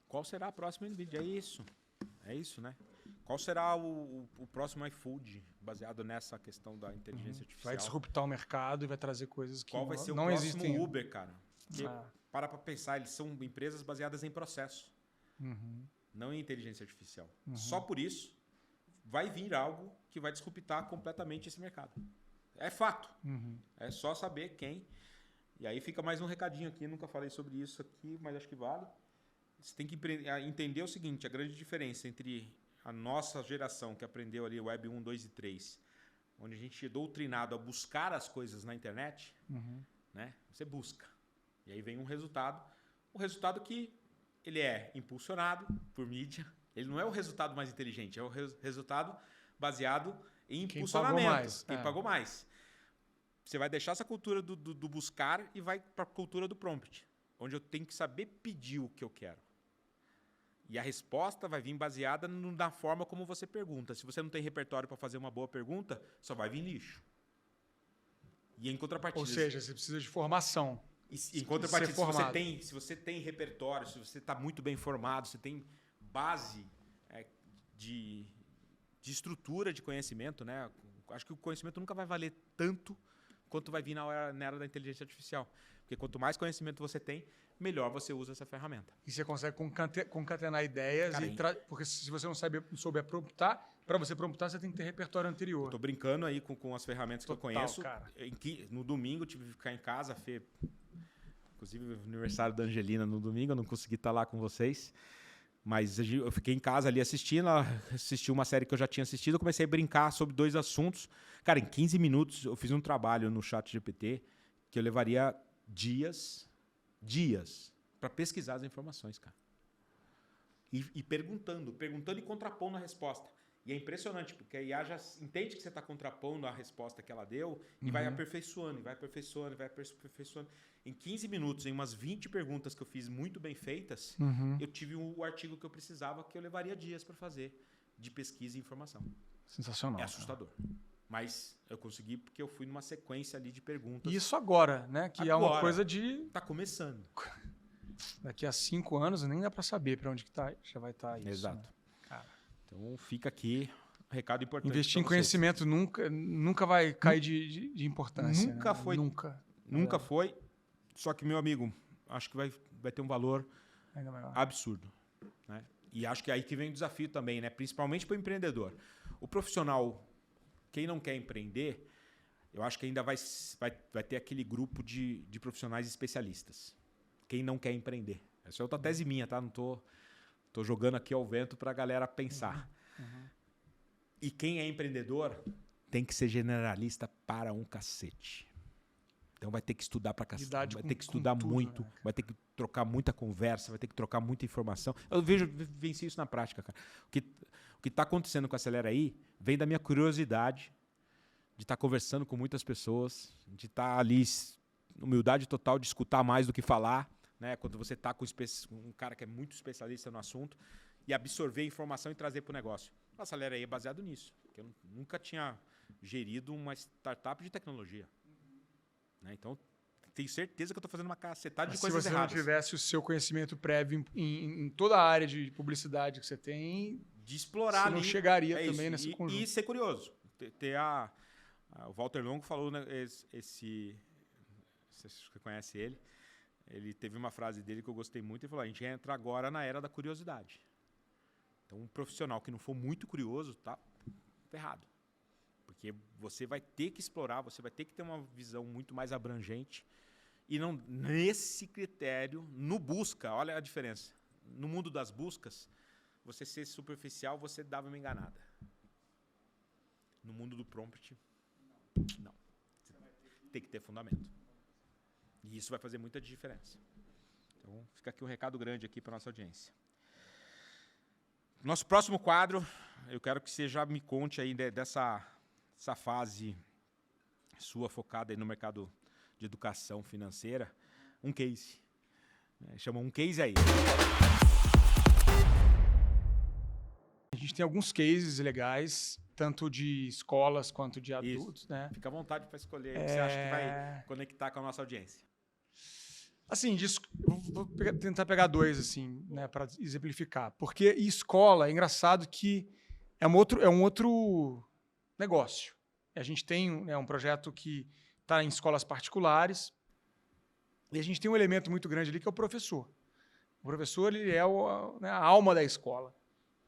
Qual será a próxima NVIDIA? É isso, né? Qual será o próximo iFood, baseado nessa questão da inteligência artificial? Vai disruptar o mercado e vai trazer coisas que Qual vai ser não o próximo existem. Uber, cara? Porque, para pensar, eles são empresas baseadas em processo, não em inteligência artificial. Só por isso, vai vir algo que vai disruptar completamente esse mercado. É fato. É só saber quem. E aí fica mais um recadinho aqui, nunca falei sobre isso aqui, mas acho que vale. Você tem que entender o seguinte, a grande diferença entre a nossa geração, que aprendeu ali Web 1, 2 e 3, onde a gente é doutrinado a buscar as coisas na internet, né? Você busca. E aí vem um resultado que ele é impulsionado por mídia. Ele não é o resultado mais inteligente, é o resultado baseado em impulsionamento. Quem pagou mais. Você vai deixar essa cultura do buscar e vai para a cultura do prompt, onde eu tenho que saber pedir o que eu quero. E a resposta vai vir baseada na forma como você pergunta. Se você não tem repertório para fazer uma boa pergunta, só vai vir lixo. E em contrapartida... Ou seja, você precisa de formação. Em contrapartida, se você tem repertório, se você está muito bem formado, se tem base de estrutura de conhecimento, né? Acho que o conhecimento nunca vai valer tanto quanto vai vir na era da inteligência artificial. Porque quanto mais conhecimento você tem, melhor você usa essa ferramenta. E você consegue concatenar ideias, porque se você não souber promptar, para você promptar, você tem que ter repertório anterior. Estou brincando aí com as ferramentas que eu conheço. Cara. No domingo, tive que ficar em casa, inclusive o aniversário da Angelina no domingo, eu não consegui estar lá com vocês. Mas eu fiquei em casa ali assistindo, assisti uma série que eu já tinha assistido, eu comecei a brincar sobre 2 assuntos. Cara, em 15 minutos eu fiz um trabalho no ChatGPT que eu levaria dias para pesquisar as informações, cara. E perguntando e contrapondo a resposta. E é impressionante, porque a IA já entende que você está contrapondo a resposta que ela deu e vai aperfeiçoando, vai aperfeiçoando. Em 15 minutos, em umas 20 perguntas que eu fiz muito bem feitas, eu tive o artigo que eu precisava, que eu levaria dias para fazer, de pesquisa e informação. Sensacional. É assustador. Mas eu consegui porque eu fui numa sequência ali de perguntas. Isso agora, né? Que é uma coisa de... Tá começando. Daqui a 5 anos nem dá para saber para onde que tá, já vai estar isso. Exato. Né? Cara. Então fica aqui um recado importante. Investir em conhecimento nunca vai cair de importância. Nunca né? foi. Nunca foi. Só que, meu amigo, acho que vai ter um valor ainda maior. Absurdo. Né? E acho que é aí que vem o desafio também, né? Principalmente para o empreendedor. O profissional, quem não quer empreender, eu acho que ainda vai ter aquele grupo de profissionais especialistas. Quem não quer empreender. Essa é outra tese minha, tá? Não tô jogando aqui ao vento para a galera pensar. E quem é empreendedor tem que ser generalista para um cacete. Então vai ter que estudar pra cacete, vai ter que estudar muito, né, vai ter que trocar muita conversa, vai ter que trocar muita informação. Eu venci isso na prática, cara. O que está acontecendo com a Acelera aí vem da minha curiosidade de estar conversando com muitas pessoas, de estar ali, humildade total de escutar mais do que falar, né? Quando você está com um cara que é muito especialista no assunto e absorver informação e trazer para o negócio. A Acelera aí é baseado nisso, porque eu nunca tinha gerido uma startup de tecnologia. Então, tenho certeza que eu estou fazendo uma cacetada de coisas erradas. Se você não tivesse o seu conhecimento prévio em toda a área de publicidade que você tem, de explorar você não chegaria também nesse conjunto. E ser curioso. O Walter Longo falou, né, você conhece ele, ele teve uma frase dele que eu gostei muito, ele falou, a gente vai entrar agora na era da curiosidade. Então, um profissional que não for muito curioso, tá ferrado. Porque você vai ter que explorar, você vai ter que ter uma visão muito mais abrangente. E não nesse critério, no busca, olha a diferença. no mundo das buscas, você ser superficial, você dava uma enganada. No mundo do prompt, não. Tem que ter fundamento. E isso vai fazer muita diferença. Então, fica aqui um recado grande aqui para nossa audiência. Nosso próximo quadro, eu quero que você já me conte aí dessa fase sua focada aí no mercado de educação financeira, um case. Chama um case aí. A gente tem alguns cases legais, tanto de escolas quanto de adultos, Isso. né? Fica à vontade para escolher o que você acha que vai conectar com a nossa audiência. Assim, vou tentar pegar dois, assim, né, para exemplificar. Porque escola, é engraçado que é um outro negócio. A gente tem um projeto que está em escolas particulares e a gente tem um elemento muito grande ali que é o professor. O professor, ele é a alma da escola.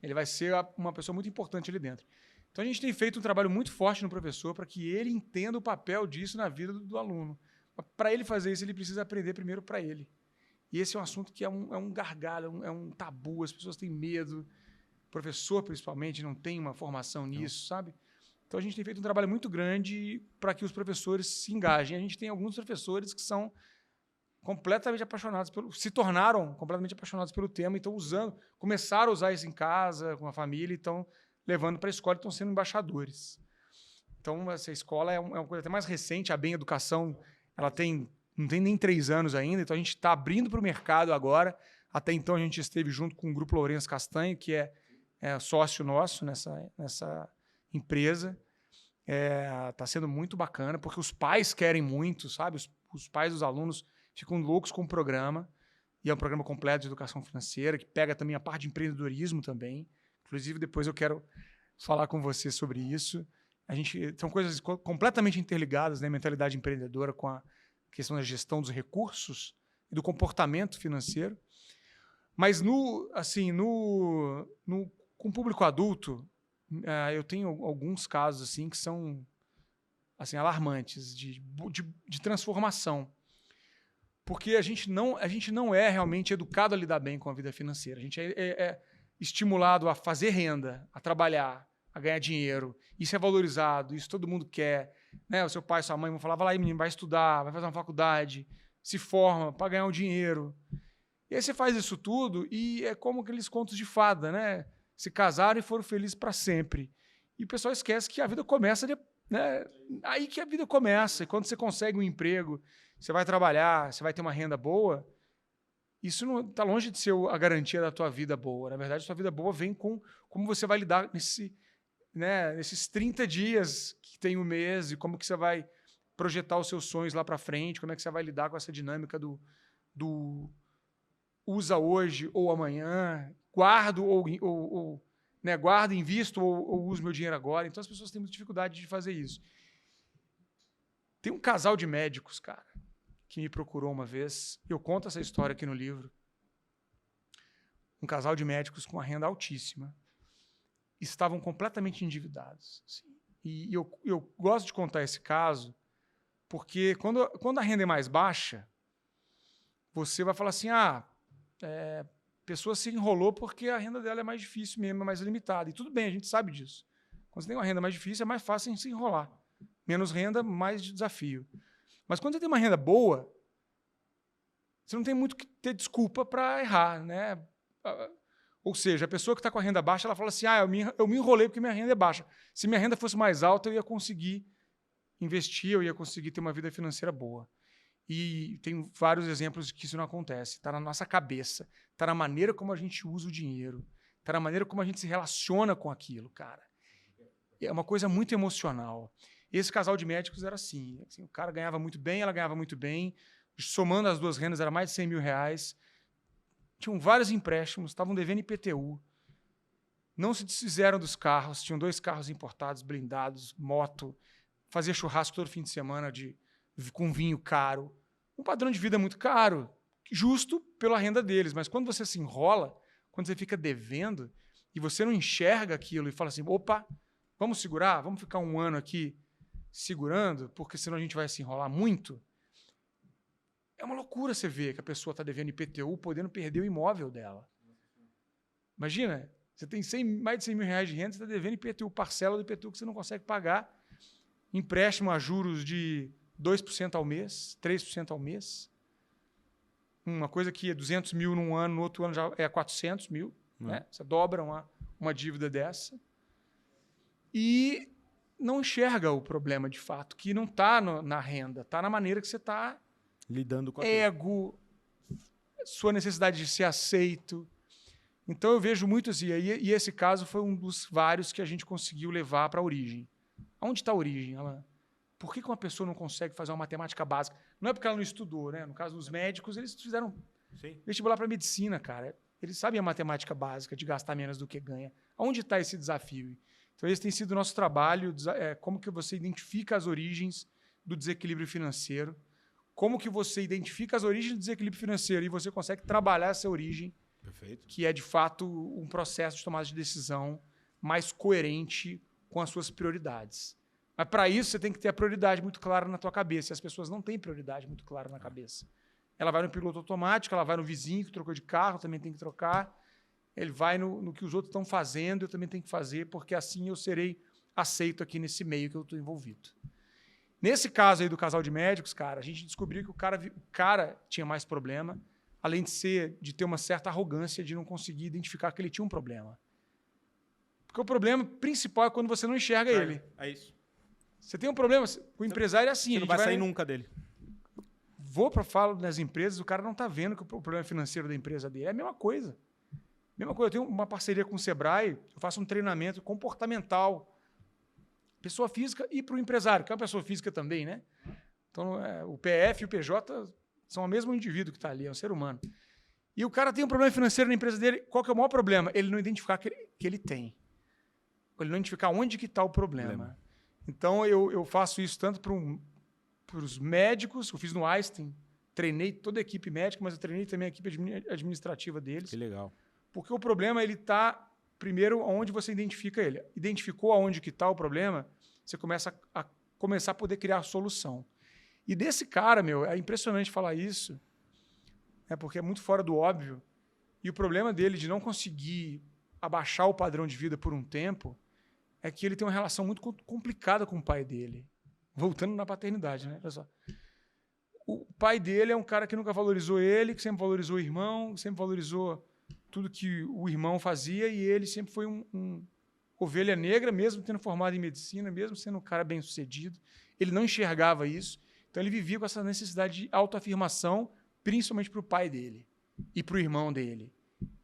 Ele vai ser uma pessoa muito importante ali dentro. Então, a gente tem feito um trabalho muito forte no professor para que ele entenda o papel disso na vida do aluno. Para ele fazer isso, ele precisa aprender primeiro para ele. E esse é um assunto que é um gargalo, é um tabu, as pessoas têm medo. O professor, principalmente, não tem uma formação nisso, sabe? Então, a gente tem feito um trabalho muito grande para que os professores se engajem. A gente tem alguns professores que são completamente apaixonados se tornaram completamente apaixonados pelo tema, então começaram a usar isso em casa, com a família, então levando para a escola e estão sendo embaixadores. Então, essa escola é uma coisa até mais recente, a Bem Educação, ela não tem nem 3 anos ainda, então a gente está abrindo para o mercado agora. Até então a gente esteve junto com o Grupo Lourenço Castanho, que é sócio nosso nessa empresa. Está sendo muito bacana, porque os pais querem muito, sabe? Os pais dos alunos ficam loucos com o programa, e é um programa completo de educação financeira, que pega também a parte de empreendedorismo também. Inclusive, depois eu quero falar com você sobre isso. São coisas completamente interligadas, né? Mentalidade empreendedora com a questão da gestão dos recursos e do comportamento financeiro. Mas com o público adulto, eu tenho alguns casos assim, que são assim, alarmantes de transformação. Porque a gente não é realmente educado a lidar bem com a vida financeira. A gente é estimulado a fazer renda, a trabalhar, a ganhar dinheiro. Isso é valorizado, isso todo mundo quer. Né? O seu pai, sua mãe vão falar, vai lá, menino, vai estudar, vai fazer uma faculdade, se forma para ganhar um dinheiro. E aí você faz isso tudo e é como aqueles contos de fada, né? Se casaram e foram felizes para sempre. E o pessoal esquece que a vida começa, né? Aí que a vida começa. E quando você consegue um emprego, você vai trabalhar, você vai ter uma renda boa, isso não está longe de ser a garantia da tua vida boa. Na verdade, a tua vida boa vem com como você vai lidar nesses 30 dias que tem o mês e como que você vai projetar os seus sonhos lá para frente, como é que você vai lidar com essa dinâmica do usa hoje ou amanhã, guardo guardo, invisto ou uso meu dinheiro agora. Então, as pessoas têm muita dificuldade de fazer isso. Tem um casal de médicos, cara, que me procurou uma vez. Eu conto essa história aqui no livro. Um casal de médicos com uma renda altíssima. Estavam completamente endividados. Assim. E eu gosto de contar esse caso porque quando a renda é mais baixa, você vai falar assim, a pessoa se enrolou porque a renda dela é mais difícil mesmo, é mais limitada. E tudo bem, a gente sabe disso. Quando você tem uma renda mais difícil, é mais fácil se enrolar. Menos renda, mais desafio. Mas quando você tem uma renda boa, você não tem muito que ter desculpa para errar, né? Ou seja, a pessoa que está com a renda baixa, ela fala assim, eu me enrolei porque minha renda é baixa. Se minha renda fosse mais alta, eu ia conseguir investir, eu ia conseguir ter uma vida financeira boa. E tem vários exemplos de que isso não acontece. Está na nossa cabeça, está na maneira como a gente usa o dinheiro, está na maneira como a gente se relaciona com aquilo, cara. É uma coisa muito emocional. Esse casal de médicos era assim, o cara ganhava muito bem, ela ganhava muito bem, somando as duas rendas era mais de 100 mil reais, tinham vários empréstimos, estavam devendo IPTU, não se desfizeram dos carros, tinham 2 carros importados, blindados, moto, fazia churrasco todo fim de semana com vinho caro, um padrão de vida muito caro, justo pela renda deles, mas quando você se enrola, quando você fica devendo e você não enxerga aquilo e fala assim, opa, vamos segurar, vamos ficar um ano aqui segurando, porque senão a gente vai se enrolar muito. É uma loucura você ver que a pessoa está devendo IPTU, podendo perder o imóvel dela. Imagina, você tem mais de 100 mil reais de renda, você está devendo IPTU, parcela do IPTU que você não consegue pagar, empréstimo a juros de 2% ao mês, 3% ao mês, uma coisa que é 200 mil num ano, no outro ano já é 400 mil, né? Você dobra uma dívida dessa e não enxerga o problema de fato, que não está na renda, está na maneira que você está lidando com ego, sua necessidade de ser aceito. Então eu vejo muito assim, e esse caso foi um dos vários que a gente conseguiu levar para a origem. Onde está a origem? Por que uma pessoa não consegue fazer uma matemática básica? Não é porque ela não estudou, né? No caso dos médicos, eles fizeram vestibular para medicina, cara. Eles sabem a matemática básica de gastar menos do que ganha. Onde está esse desafio? Então esse tem sido o nosso trabalho, como que você identifica as origens do desequilíbrio financeiro, como que você identifica as origens do desequilíbrio financeiro e você consegue trabalhar essa origem, que é, de fato, um processo de tomada de decisão mais coerente com as suas prioridades. Mas, para isso, você tem que ter a prioridade muito clara na tua cabeça. E as pessoas não têm prioridade muito clara na cabeça. Ela vai no piloto automático, ela vai no vizinho que trocou de carro, também tem que trocar. Ele vai no que os outros estão fazendo, eu também tenho que fazer, porque assim eu serei aceito aqui nesse meio que eu estou envolvido. Nesse caso aí do casal de médicos, cara, a gente descobriu que o cara tinha mais problema, além de ter uma certa arrogância de não conseguir identificar que ele tinha um problema. Porque o problema principal é quando você não enxerga ele. É isso. Você tem um problema, o empresário é assim. Você não vai sair nunca dele. Falo nas empresas, o cara não está vendo que o problema financeiro da empresa dele é a mesma coisa. Mesma coisa, eu tenho uma parceria com o Sebrae, eu faço um treinamento comportamental, pessoa física e para o empresário, que é uma pessoa física também, né? Então, o PF e o PJ são o mesmo indivíduo que está ali, é um ser humano. E o cara tem um problema financeiro na empresa dele, qual que é o maior problema? Ele não identificar que ele tem. Ele não identificar onde que está o problema. Então, eu faço isso tanto para os médicos, eu fiz no Einstein, treinei toda a equipe médica, mas eu treinei também a equipe administrativa deles. Que legal. Porque o problema ele está, primeiro, onde você identifica ele. Identificou aonde que está o problema, você começa a poder criar a solução. E desse cara, é impressionante falar isso, porque é muito fora do óbvio. E o problema dele de não conseguir abaixar o padrão de vida por um tempo é que ele tem uma relação muito complicada com o pai dele. Voltando na paternidade, né? Olha só. O pai dele é um cara que nunca valorizou ele, que sempre valorizou o irmão, sempre valorizou tudo que o irmão fazia, e ele sempre foi um ovelha negra, mesmo tendo formado em medicina, mesmo sendo um cara bem-sucedido. Ele não enxergava isso. Então ele vivia com essa necessidade de autoafirmação, principalmente para o pai dele e para o irmão dele.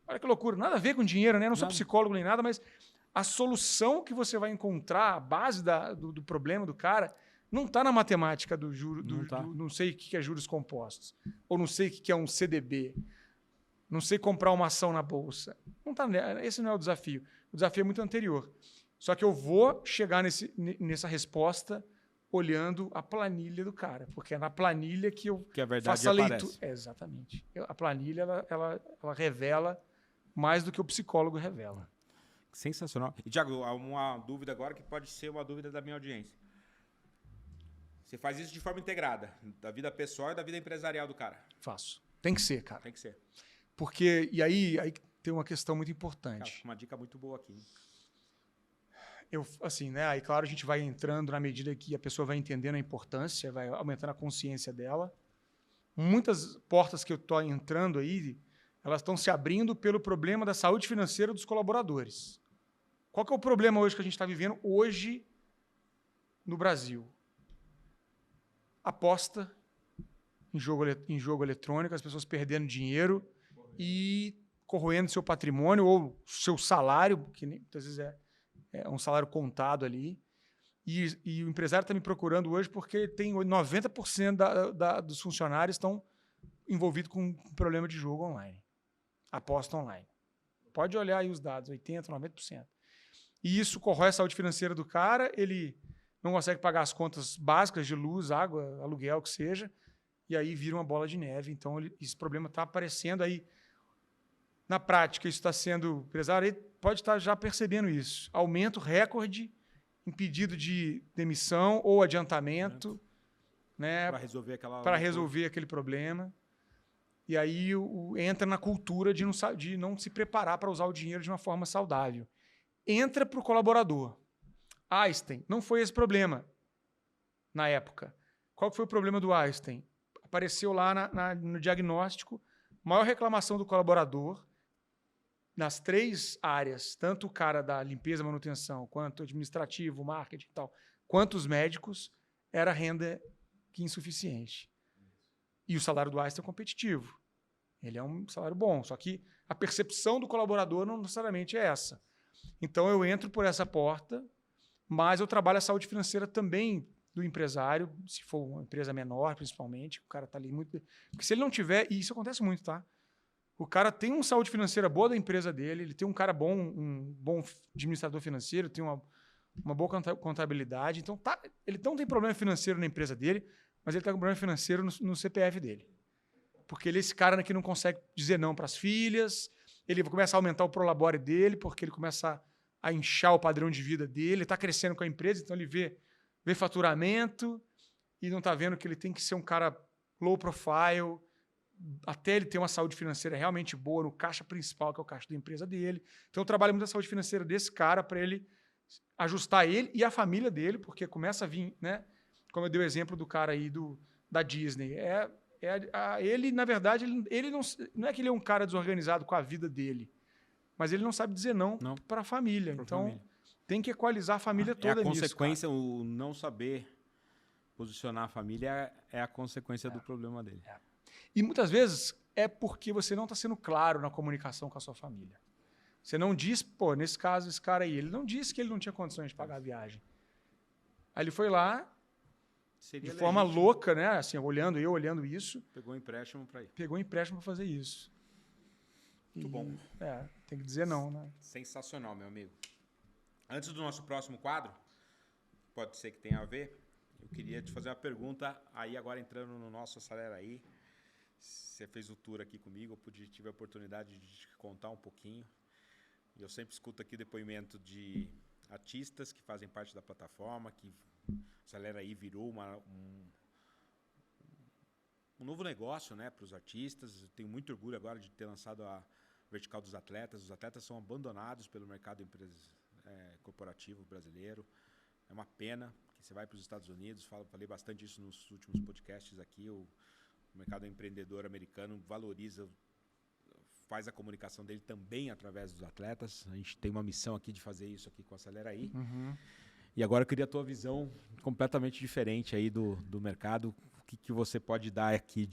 Olha que loucura, nada a ver com dinheiro, né? Eu não sou psicólogo nem nada, mas a solução que você vai encontrar, a base do problema do cara, não está na matemática do juro, não sei o que é juros compostos, ou não sei o que é um CDB, não sei comprar uma ação na bolsa. Não tá, esse não é o desafio. O desafio é muito anterior. Só que eu vou chegar nessa resposta olhando a planilha do cara, porque é na planilha que eu faço a leitura. Exatamente. A planilha ela revela mais do que o psicólogo revela. Sensacional. E, Thiago, uma dúvida agora que pode ser uma dúvida da minha audiência. Você faz isso de forma integrada, da vida pessoal e da vida empresarial do cara? Faço. Tem que ser, cara. Tem que ser. Porque, e aí tem uma questão muito importante. Cara, uma dica muito boa aqui. Assim, né? Aí, claro, a gente vai entrando na medida que a pessoa vai entendendo a importância, vai aumentando a consciência dela. Muitas portas que eu estou entrando aí, elas estão se abrindo pelo problema da saúde financeira dos colaboradores. Qual que é o problema hoje que a gente está vivendo hoje no Brasil? Aposta em jogo eletrônico, as pessoas perdendo dinheiro e corroendo seu patrimônio ou seu salário, que muitas vezes é um salário contado ali. E o empresário está me procurando hoje porque tem 90% dos funcionários estão envolvidos com um problema de jogo online. Aposta online. Pode olhar aí os dados, 80%, 90%. E isso corrói a saúde financeira do cara, ele não consegue pagar as contas básicas de luz, água, aluguel, que seja, e aí vira uma bola de neve. Então, esse problema está aparecendo aí. Na prática, isso está sendo... O empresário pode estar já percebendo isso. Aumento recorde em pedido de demissão ou adiantamento, né, para resolver aquele problema. E aí entra na cultura de não se preparar para usar o dinheiro de uma forma saudável. Entra para o colaborador. Einstein, não foi esse problema na época. Qual foi o problema do Einstein? Apareceu lá no diagnóstico, maior reclamação do colaborador nas 3 áreas, tanto o cara da limpeza e manutenção, quanto administrativo, marketing e tal, quanto os médicos, era renda insuficiente. E o salário do Einstein é competitivo. Ele é um salário bom, só que a percepção do colaborador não necessariamente é essa. Então eu entro por essa porta, mas eu trabalho a saúde financeira também do empresário, se for uma empresa menor, principalmente, o cara está ali muito... Porque se ele não tiver, e isso acontece muito, tá? O cara tem uma saúde financeira boa da empresa dele, ele tem um cara bom, um bom administrador financeiro, tem uma boa contabilidade, então ele não tem problema financeiro na empresa dele, mas ele está com problema financeiro no CPF dele. Porque ele é esse cara que não consegue dizer não para as filhas, ele começa a aumentar o prolabore dele, porque ele começa a inchar o padrão de vida dele, ele está crescendo com a empresa, então ele vê faturamento e não está vendo que ele tem que ser um cara low profile, até ele ter uma saúde financeira realmente boa no caixa principal, que é o caixa da empresa dele. Então eu trabalho muito a saúde financeira desse cara para ele ajustar ele e a família dele, porque começa a vir, né? Como eu dei o exemplo do cara aí da Disney. Ele, na verdade, ele não é que ele é um cara desorganizado com a vida dele, mas ele não sabe dizer não para a família. Então, tem que equalizar a família toda nisso. A consequência, o não saber posicionar a família é a consequência do problema dele. E muitas vezes é porque você não está sendo claro na comunicação com a sua família. Você não diz, nesse caso, esse cara aí, ele não disse que ele não tinha condições de pagar a viagem. Aí ele foi lá, de forma louca, né? Assim, olhando isso. Pegou um empréstimo para ir. Pegou um empréstimo para fazer isso. Muito bom. Tem que dizer não, né? Sensacional, meu amigo. Antes do nosso próximo quadro, pode ser que tenha a ver, eu queria te fazer uma pergunta, aí agora entrando no nosso Acelera Aí. Você fez o tour aqui comigo, eu tive a oportunidade de te contar um pouquinho. E eu sempre escuto aqui depoimento de artistas que fazem parte da plataforma, que Acelera Aí virou um novo negócio, né, para os artistas. Eu tenho muito orgulho agora de ter lançado a vertical dos atletas. Os atletas são abandonados pelo mercado corporativo brasileiro. É uma pena que você vai para os Estados Unidos, falei bastante isso nos últimos podcasts aqui, o mercado empreendedor americano valoriza, faz a comunicação dele também através dos atletas. A gente tem uma missão aqui de fazer isso aqui com a Acelera Aí. Uhum. E agora eu queria a tua visão completamente diferente aí do mercado. O que você pode dar aqui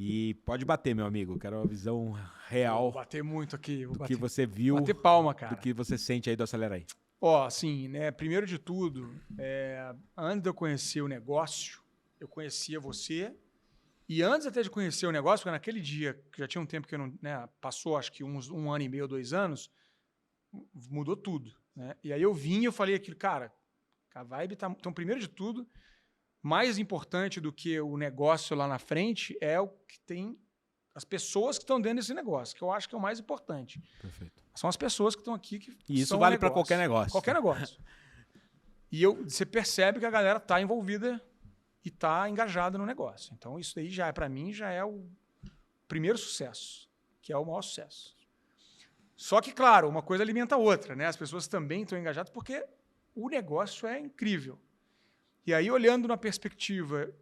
E pode bater, meu amigo. Eu quero uma visão real. Vou bater muito aqui. Que você viu. Bater palma, cara. Do que você sente aí do Acelera Aí. Assim, né? Primeiro de tudo, antes de eu conhecer o negócio, eu conhecia você. E antes até de conhecer o negócio, porque naquele dia, que já tinha um tempo que eu não... Né, passou acho que um ano e meio, 2 anos, mudou tudo. Né? E aí eu vim e eu falei aquilo, cara, a vibe tá... Então, primeiro de tudo, mais importante do que o negócio lá na frente é o que tem as pessoas que estão dentro desse negócio, que eu acho que é o mais importante. Perfeito. São as pessoas que estão aqui que E isso vale para qualquer negócio. Qualquer negócio. E você percebe que a galera está envolvida e está engajada no negócio. Então, isso aí para mim, já é o primeiro sucesso, que é o maior sucesso. Só que, claro, uma coisa alimenta a outra, né? As pessoas também estão engajadas porque o negócio é incrível. E aí, olhando na perspectiva,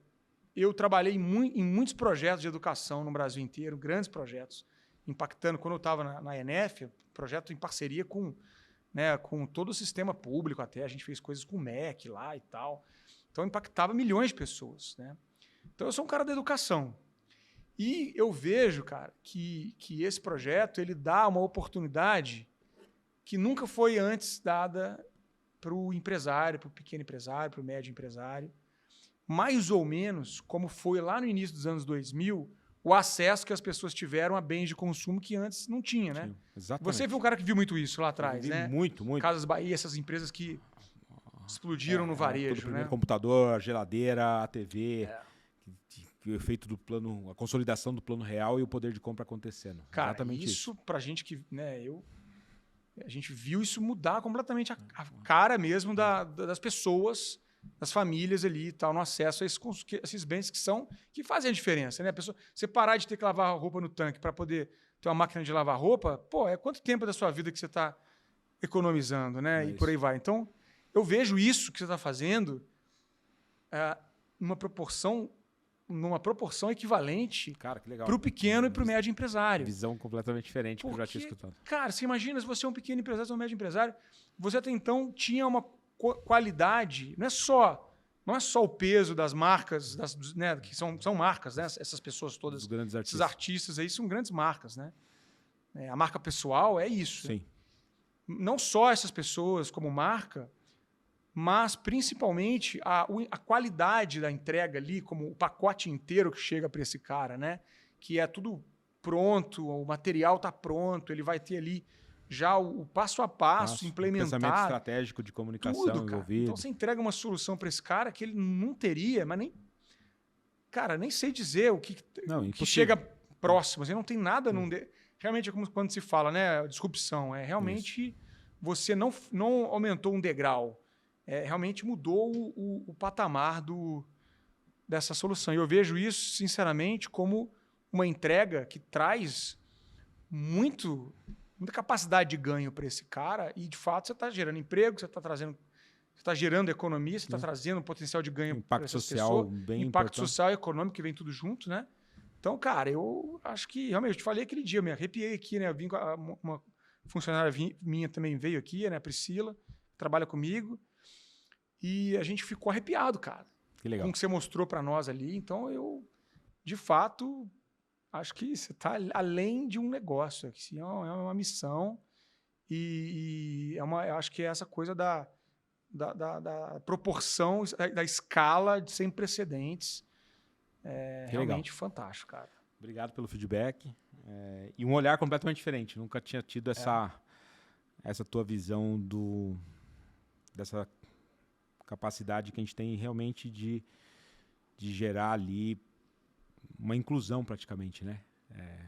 eu trabalhei em muitos projetos de educação no Brasil inteiro, grandes projetos, impactando, quando eu estava na ENEF, projeto em parceria com todo o sistema público até, a gente fez coisas com o MEC lá e tal. Então, impactava milhões de pessoas. Né? Então, eu sou um cara da educação. E eu vejo, cara, que esse projeto ele dá uma oportunidade que nunca foi antes dada para o empresário, para o pequeno empresário, para o médio empresário. Mais ou menos como foi lá no início dos anos 2000, o acesso que as pessoas tiveram a bens de consumo que antes não tinha, né? Sim, exatamente. Você viu um cara que viu muito isso lá atrás, né? Muito, muito. Casas Bahia, essas empresas que explodiram no varejo, né? O computador, a geladeira, a TV, o efeito do plano, a consolidação do plano real e o poder de compra acontecendo. Cara, exatamente isso pra gente que, né, a gente viu isso mudar completamente a cara mesmo das pessoas das famílias ali e tal, no acesso a esses bens que fazem a diferença, né? A pessoa, você parar de ter que lavar a roupa no tanque para poder ter uma máquina de lavar roupa, pô, é quanto tempo da sua vida que você está economizando, né? E por aí vai. Então, eu vejo isso que você está fazendo numa proporção equivalente para o pequeno e para o médio empresário. Visão completamente diferente que eu já tinha escutado. Cara, você imagina se você é um pequeno empresário, ou um médio empresário, você até então tinha uma qualidade, não é só o peso das marcas, né, que são marcas, né? Essas pessoas todas, os grandes esses artistas aí são grandes marcas, né? A marca pessoal é isso. Sim. Não só essas pessoas como marca, mas principalmente a qualidade da entrega ali, como o pacote inteiro que chega para esse cara, né? Que é tudo pronto, o material está pronto, ele vai ter ali já o passo a passo implementado. Pensamento estratégico de comunicação tudo, envolvido. Então você entrega uma solução para esse cara que ele não teria, mas nem... Cara, nem sei dizer o que chega próximo. Você não tem nada... Realmente é como quando se fala, né? Disrupção. É realmente você não aumentou um degrau. Realmente mudou o patamar dessa solução. E eu vejo isso, sinceramente, como uma entrega que traz muita capacidade de ganho para esse cara e, de fato, você está gerando emprego, você está gerando economia, você está trazendo um potencial de ganho para essas pessoas. Impacto social e econômico, que vem tudo junto, né? Então, cara, eu acho que, realmente, eu te falei aquele dia, eu me arrepiei aqui, né? Eu vim com uma funcionária minha também veio aqui, né? A Priscila, trabalha comigo. E a gente ficou arrepiado, cara. Que legal. Com o que você mostrou para nós ali. Então, eu, de fato, acho que você está além de um negócio. É uma missão. E eu acho que é essa coisa da proporção, da escala de sem precedentes. Realmente fantástico, cara. Obrigado pelo feedback. E um olhar completamente diferente. Nunca tinha tido essa tua visão dessa capacidade que a gente tem realmente de gerar ali uma inclusão praticamente, né?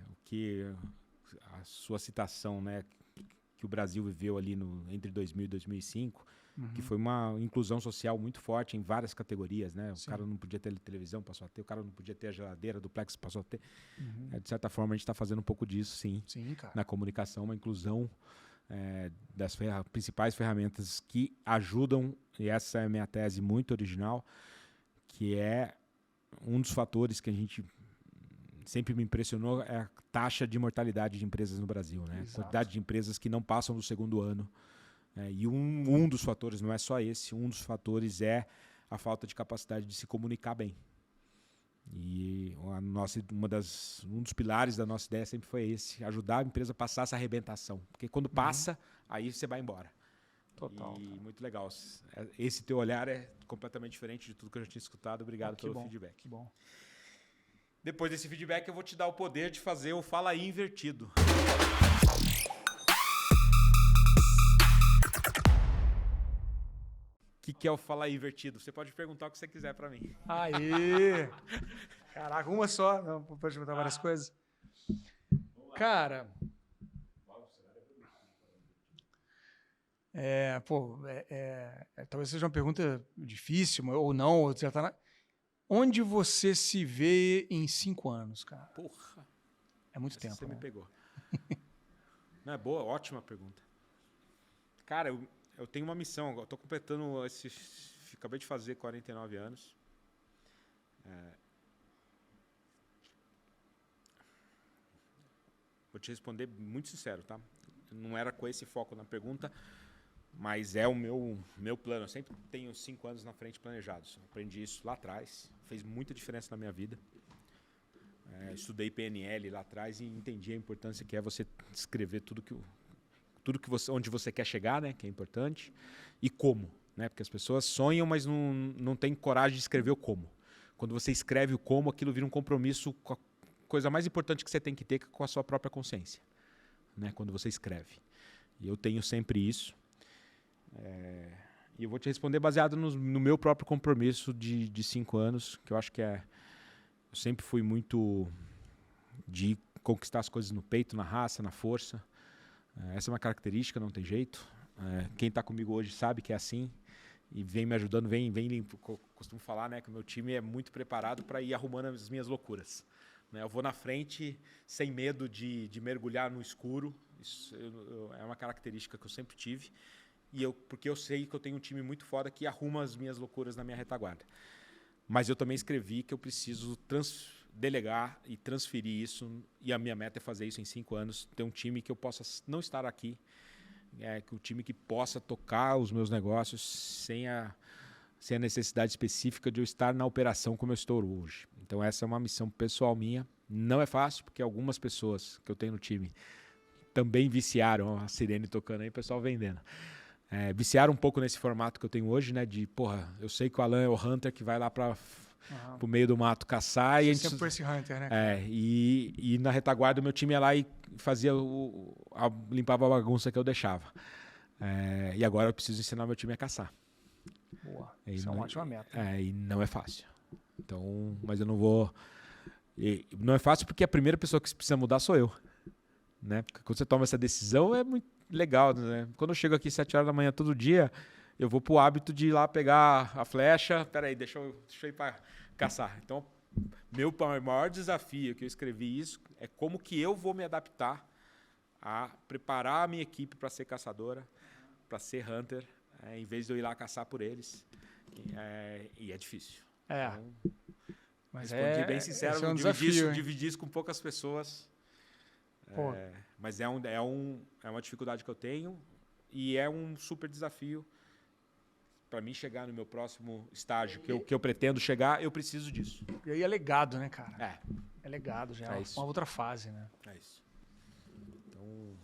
O que a sua citação, né, que o Brasil viveu ali entre 2000 e 2005, que foi uma inclusão social muito forte em várias categorias, né? O cara não podia ter televisão, passou a ter. O cara não podia ter a geladeira, duplex, passou a ter. De certa forma, a gente está fazendo um pouco disso, sim cara. Na comunicação, uma inclusão das principais ferramentas que ajudam, e essa é a minha tese muito original, que é um dos fatores que a gente sempre me impressionou, é a taxa de mortalidade de empresas no Brasil, né? A quantidade de empresas que não passam do segundo ano. E um dos fatores, não é só esse, um dos fatores é a falta de capacidade de se comunicar bem. E um dos pilares da nossa ideia sempre foi esse, ajudar a empresa a passar essa arrebentação. Porque quando passa, aí você vai embora. Total. E muito legal. Esse teu olhar é completamente diferente de tudo que eu já tinha escutado. Obrigado pelo feedback. Que bom. Depois desse feedback, eu vou te dar o poder de fazer o Fala Aí invertido. O que é o Fala Aí invertido? Você pode perguntar o que você quiser pra mim. Aê! Caraca, uma só? Não, pode perguntar várias coisas? Cara... talvez seja uma pergunta difícil, ou não, ou já tá Onde você se vê em 5 anos, cara? Porra! É muito tempo, você né? me pegou. Não é boa? Ótima pergunta. Cara, eu tenho uma missão. Eu tô completando acabei de fazer 49 anos. Vou te responder muito sincero, tá? Não era com esse foco na pergunta, mas é o meu plano. Eu sempre tenho 5 anos na frente planejados. Aprendi isso lá atrás. Fez muita diferença na minha vida. Estudei PNL lá atrás e entendi a importância que é você escrever onde você quer chegar, né? Que é importante. E como, né? Porque as pessoas sonham, mas não têm coragem de escrever o como. Quando você escreve o como, aquilo vira um compromisso com a coisa mais importante que você tem que ter, com a sua própria consciência, né? Quando você escreve. E eu tenho sempre isso. E eu vou te responder baseado no meu próprio compromisso de 5 anos, que eu acho que eu sempre fui muito de conquistar as coisas no peito, na raça, na força. Essa é uma característica, não tem jeito. Quem está comigo hoje sabe que é assim. e vem me ajudando, costumo falar, né, que o meu time é muito preparado para ir arrumando as minhas loucuras. Né? Eu vou na frente sem medo de mergulhar no escuro. Isso é uma característica que eu sempre tive. Porque eu sei que eu tenho um time muito foda que arruma as minhas loucuras na minha retaguarda. Mas eu também escrevi que eu preciso delegar e transferir isso. E a minha meta é fazer isso em 5 anos. Ter um time que eu possa não estar aqui. Que um time que possa tocar os meus negócios sem a necessidade específica de eu estar na operação como eu estou hoje. Então essa é uma missão pessoal minha. Não é fácil, porque algumas pessoas que eu tenho no time também viciaram, a sirene tocando aí, o pessoal vendendo. Viciaram um pouco nesse formato que eu tenho hoje, né? De, eu sei que o Alan é o Hunter que vai lá para o meio do mato caçar. E sempre foi esse Hunter, né? E na retaguarda o meu time ia lá e fazia limpava a bagunça que eu deixava. E agora eu preciso ensinar meu time a caçar. Boa, isso é uma ótima meta. E não é fácil. Então, mas eu não vou... não é fácil porque a primeira pessoa que precisa mudar sou eu. Né? Porque quando você toma essa decisão é muito legal. Né? Quando eu chego aqui 7 horas da manhã todo dia, eu vou pro hábito de ir lá pegar a flecha. Peraí, deixa eu ir para caçar. Então, meu maior desafio que eu escrevi isso é como que eu vou me adaptar a preparar a minha equipe para ser caçadora, para ser hunter, em vez de eu ir lá caçar por eles. E é difícil. Então, mas bem sincero, é um dividir isso com poucas pessoas. Mas é uma dificuldade que eu tenho e é um super desafio. Para mim chegar no meu próximo estágio que eu pretendo chegar, eu preciso disso. E aí é legado, né, cara? É legado já, uma outra fase, né? É isso. Então,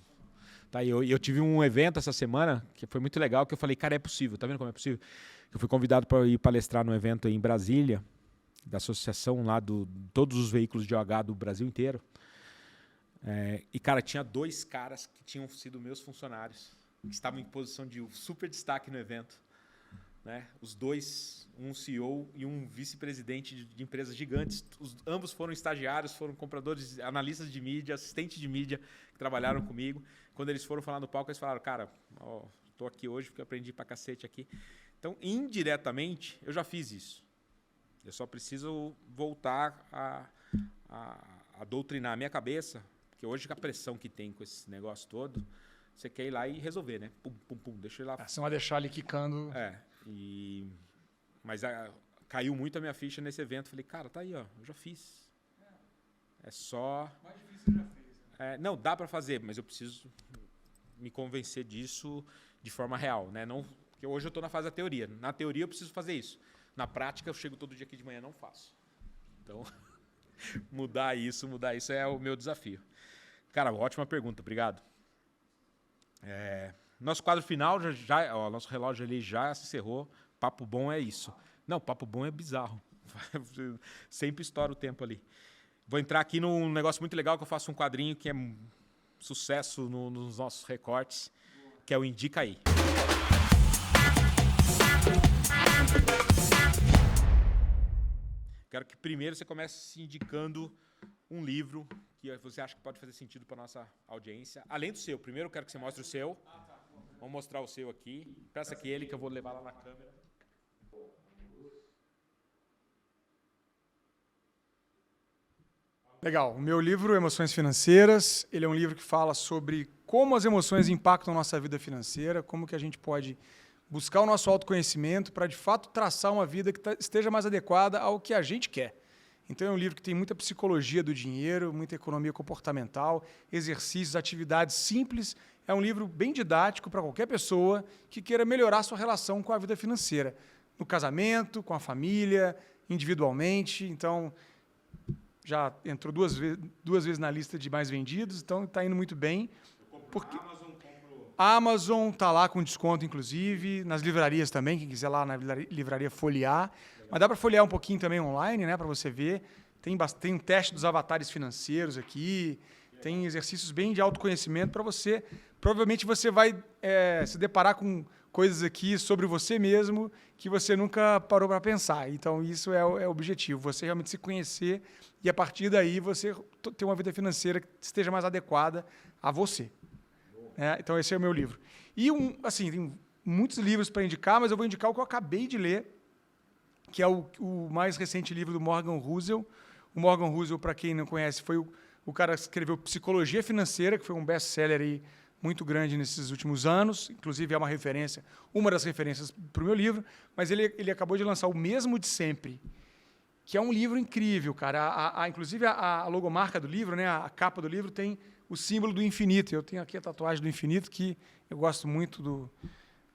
tá aí. Eu tive um evento essa semana que foi muito legal, que eu falei, cara, é possível. Tá vendo como é possível? Eu fui convidado para ir palestrar num evento em Brasília, da associação lá de todos os veículos de OH do Brasil inteiro. E, cara, tinha 2 caras que tinham sido meus funcionários, que estavam em posição de super destaque no evento. Né? Os 2, um CEO e um vice-presidente de empresas gigantes. Ambos foram estagiários, foram compradores, analistas de mídia, assistentes de mídia, que trabalharam comigo. Quando eles foram falar no palco, eles falaram, cara, estou aqui hoje porque eu aprendi pra cacete aqui. Então, indiretamente, eu já fiz isso. Eu só preciso voltar a doutrinar a minha cabeça, porque hoje com a pressão que tem com esse negócio todo, você quer ir lá e resolver, né? Pum, pum, pum, deixa eu ir lá. Você vai deixar ali quicando. Mas caiu muito a minha ficha nesse evento. Falei, cara, tá aí, ó, eu já fiz. É só... Mais difícil você já fez. Né? Não, dá para fazer, mas eu preciso me convencer disso de forma real, né? Não, porque hoje eu estou na fase da teoria. Na teoria eu preciso fazer isso. Na prática eu chego todo dia aqui de manhã e não faço. Então, mudar isso é o meu desafio. Cara, ótima pergunta, obrigado. Nosso quadro final, nosso relógio ali já se encerrou. Papo bom é isso. Não, papo bom é bizarro. Sempre estoura o tempo ali. Vou entrar aqui num negócio muito legal que eu faço um quadrinho que é sucesso nos nossos recortes, que é o Indica Aí. Quero que primeiro você comece se indicando um livro que você acha que pode fazer sentido para nossa audiência. Além do seu. Primeiro eu quero que você mostre o seu. Vamos mostrar o seu aqui. Peça aqui ele que eu vou levar lá na câmera. Legal. O meu livro, Emoções Financeiras, ele é um livro que fala sobre como as emoções impactam a nossa vida financeira, como que a gente pode buscar o nosso autoconhecimento para, de fato, traçar uma vida que esteja mais adequada ao que a gente quer. Então, é um livro que tem muita psicologia do dinheiro, muita economia comportamental, exercícios, atividades simples. É um livro bem didático para qualquer pessoa que queira melhorar sua relação com a vida financeira, no casamento, com a família, individualmente. Então, já entrou duas vezes na lista de mais vendidos, então está indo muito bem. Porque a Amazon está lá com desconto, inclusive, nas livrarias também, quem quiser lá na livraria folhear. Mas dá para folhear um pouquinho também online, né, para você ver. Tem um teste dos avatares financeiros aqui, tem exercícios bem de autoconhecimento para você. Provavelmente você vai se deparar com coisas aqui sobre você mesmo que você nunca parou para pensar. Então, isso é o objetivo, você realmente se conhecer e, a partir daí, você ter uma vida financeira que esteja mais adequada a você. Então, esse é o meu livro. E, tem muitos livros para indicar, mas eu vou indicar o que eu acabei de ler, que é o mais recente livro do Morgan Housel. O Morgan Housel, para quem não conhece, foi o cara que escreveu Psicologia Financeira, que foi um best-seller aí muito grande nesses últimos anos. Inclusive, é uma das referências para o meu livro. Mas ele acabou de lançar O Mesmo de Sempre, que é um livro incrível, cara. Inclusive, a logomarca do livro, né, a capa do livro, tem o símbolo do infinito. Eu tenho aqui a tatuagem do infinito, que eu gosto muito do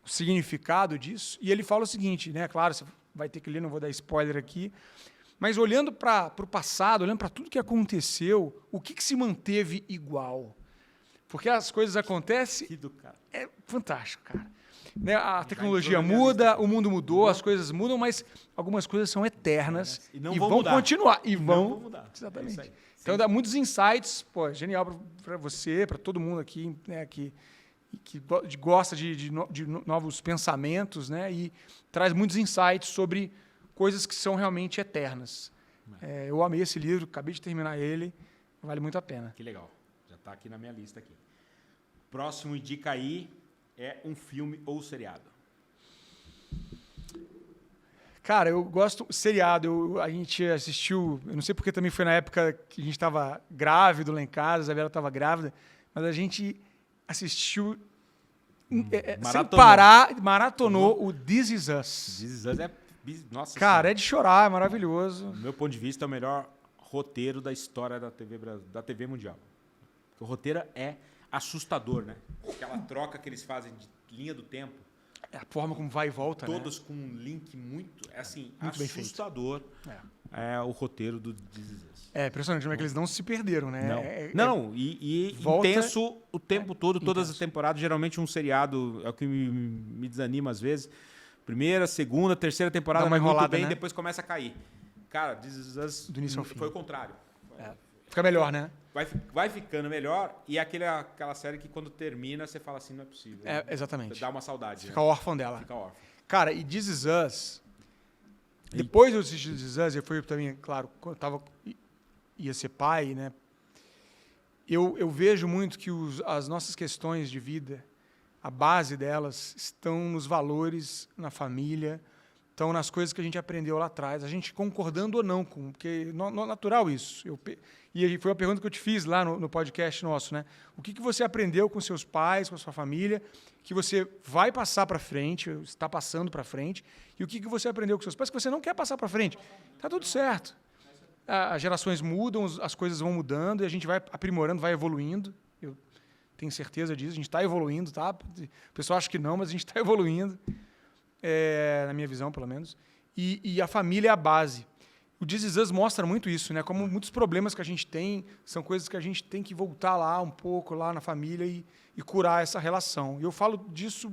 significado disso. E ele fala o seguinte, né? Claro, você vai ter que ler, não vou dar spoiler aqui. Mas olhando para o passado, olhando para tudo que aconteceu, o que se manteve igual? Porque as coisas acontecem... É fantástico, cara. Né? A tecnologia muda, o mundo mudou, as coisas mudam, mas algumas coisas são eternas e vão continuar. E vão mudar. Exatamente. É então, dá muitos insights. Pô, genial para você, para todo mundo aqui, né, que gosta de novos pensamentos, né, e traz muitos insights sobre coisas que são realmente eternas. Eu amei esse livro, acabei de terminar ele, vale muito a pena. Que legal, já está aqui na minha lista aqui. Próximo indica aí é um filme ou seriado. Cara, eu gosto seriado. A gente assistiu, eu não sei porque também foi na época que a gente estava grávido lá em casa, a Isabela estava grávida, mas a gente assistiu sem parar, maratonou o This Is Us. This Is Us é... Nossa cara, senhora. É de chorar, é maravilhoso. Do meu ponto de vista, é o melhor roteiro da história da TV mundial. O roteiro é assustador, né? Aquela troca que eles fazem de linha do tempo. É a forma como vai e volta, todos né? Com um link muito assustador. É o roteiro do This Is Us. É impressionante como é que eles não se perderam, né? Não. E intenso o tempo todo, todas as temporadas. Geralmente um seriado é o que me desanima às vezes. Primeira, segunda, terceira temporada vai muito bem, né? Depois começa a cair. Cara, This Is Us do início ao fim. Foi o contrário. Fica melhor, né? Vai ficando melhor e é aquela série que quando termina você fala assim, não é possível. Exatamente. Dá uma saudade. Fica órfão dela. Fica órfão. Cara, e This Is Us, depois eu assisti This Is Us, eu fui também, claro, quando eu ia ser pai, né? Eu vejo muito que as nossas questões de vida, a base delas estão nos valores, na família, estão nas coisas que a gente aprendeu lá atrás, a gente concordando ou não, porque é natural isso. E foi uma pergunta que eu te fiz lá no podcast nosso, né? O que você aprendeu com seus pais, com a sua família, que você vai passar para frente, está passando para frente, e o que você aprendeu com seus pais que você não quer passar para frente? Tá tudo certo. As gerações mudam, as coisas vão mudando, e a gente vai aprimorando, vai evoluindo. Eu tenho certeza disso, a gente está evoluindo, tá? O pessoal acha que não, mas a gente está evoluindo, na minha visão, pelo menos. E a família é a base. O This Is Us mostra muito isso, né? Como muitos problemas que a gente tem são coisas que a gente tem que voltar lá um pouco, lá na família e curar essa relação. E eu falo disso,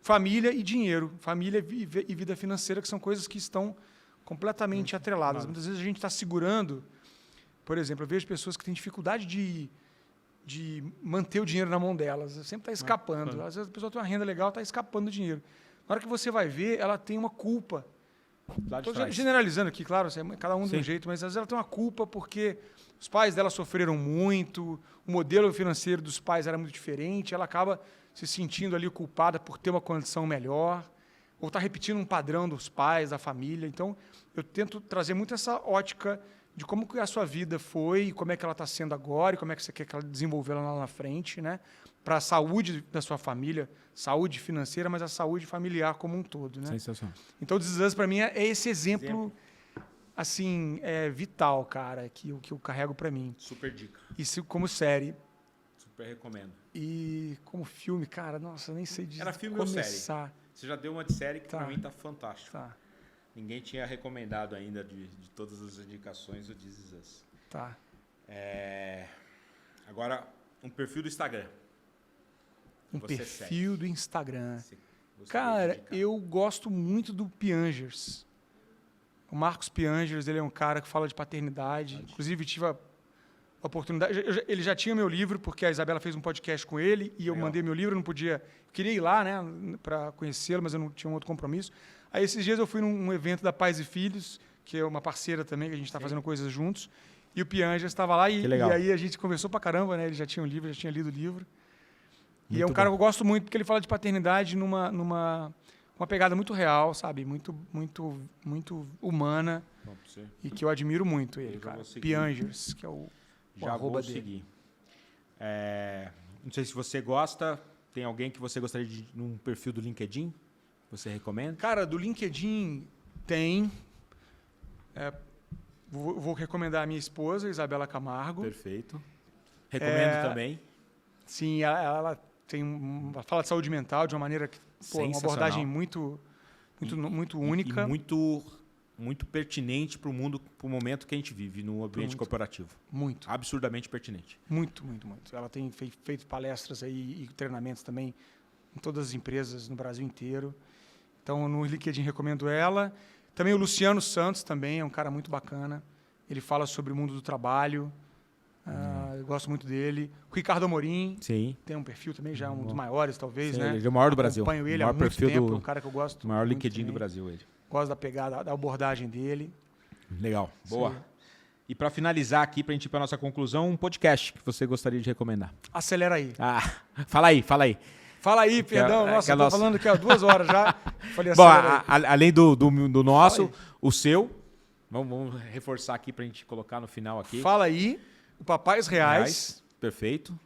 família e dinheiro, família e vida financeira, que são coisas que estão completamente atreladas. Claro. Muitas vezes a gente está segurando, por exemplo, eu vejo pessoas que têm dificuldade de manter o dinheiro na mão delas, sempre está escapando. Às vezes a pessoa tem uma renda legal, está escapando do dinheiro. Na hora que você vai ver, ela tem uma culpa. Estou generalizando aqui, claro, cada um de um jeito, mas às vezes ela tem uma culpa porque os pais dela sofreram muito, o modelo financeiro dos pais era muito diferente, ela acaba se sentindo ali culpada por ter uma condição melhor, ou está repetindo um padrão dos pais, da família. Então, eu tento trazer muito essa ótica de como que a sua vida foi, como é que ela está sendo agora, e como é que você quer que ela desenvolva lá na frente, né? Para a saúde da sua família, saúde financeira, mas a saúde familiar como um todo, né? Sensacional. Então, o This Is Us, para mim, é esse exemplo assim, vital, cara, que eu carrego para mim. Super dica. Isso como série. Super recomendo. E como filme, cara, nossa, eu nem sei Era filme ou série? Você já deu uma de série que para mim tá fantástico. Tá. Ninguém tinha recomendado ainda de todas as indicações o This Is Us. Tá. Agora, um perfil do Instagram. Um perfil do Instagram. Cara, eu gosto muito do Piangers. O Marcos Piangers, ele é um cara que fala de paternidade. Inclusive, tive a oportunidade... Ele já tinha meu livro, porque a Isabela fez um podcast com ele, e eu mandei meu livro, eu não podia... Eu queria ir lá, né, para conhecê-lo, mas eu não tinha um outro compromisso. Aí, esses dias, eu fui num evento da Pais e Filhos, que é uma parceira também, que a gente está fazendo coisas juntos, e o Piangers estava lá, e aí a gente conversou pra caramba, né? Ele já tinha um livro, já tinha lido o livro. E é um cara que eu gosto muito porque ele fala de paternidade numa pegada muito real, sabe? Muito humana. E que eu admiro muito ele, cara. Piangers, que é o arroba dele. Seguir. Não sei se você gosta, tem alguém que você gostaria de num perfil do LinkedIn? Você recomenda? Cara, do LinkedIn tem. Vou recomendar a minha esposa, Isabela Camargo. Perfeito. Recomendo também. Sim, ela ela fala de saúde mental de uma maneira que, uma abordagem muito única. E muito pertinente para o mundo, para o momento que a gente vive no ambiente corporativo. Muito. Absurdamente pertinente. Muito. Ela tem feito palestras aí e treinamentos também em todas as empresas no Brasil inteiro. Então, no LinkedIn recomendo ela. Também o Luciano Santos também é um cara muito bacana. Ele fala sobre o mundo do trabalho. Eu gosto muito dele. O Ricardo Amorim. Sim. Tem um perfil também, já um dos maiores, talvez, sim, né? Ele é o maior do Brasil. Acompanho ele há muito perfil tempo. Um cara que eu gosto. O maior LinkedIn do Brasil, ele. Gosto da pegada, da abordagem dele. Legal. Boa. Sim. E para finalizar aqui, para a gente ir para nossa conclusão, um podcast que você gostaria de recomendar. Acelera aí. Fala aí. Fala aí, perdão. Nossa, eu tô falando aqui há 2 horas já. Falei Bom, além do nosso, o seu. Vamos reforçar aqui para a gente colocar no final aqui. Fala aí, o Papais Reais. Perfeito.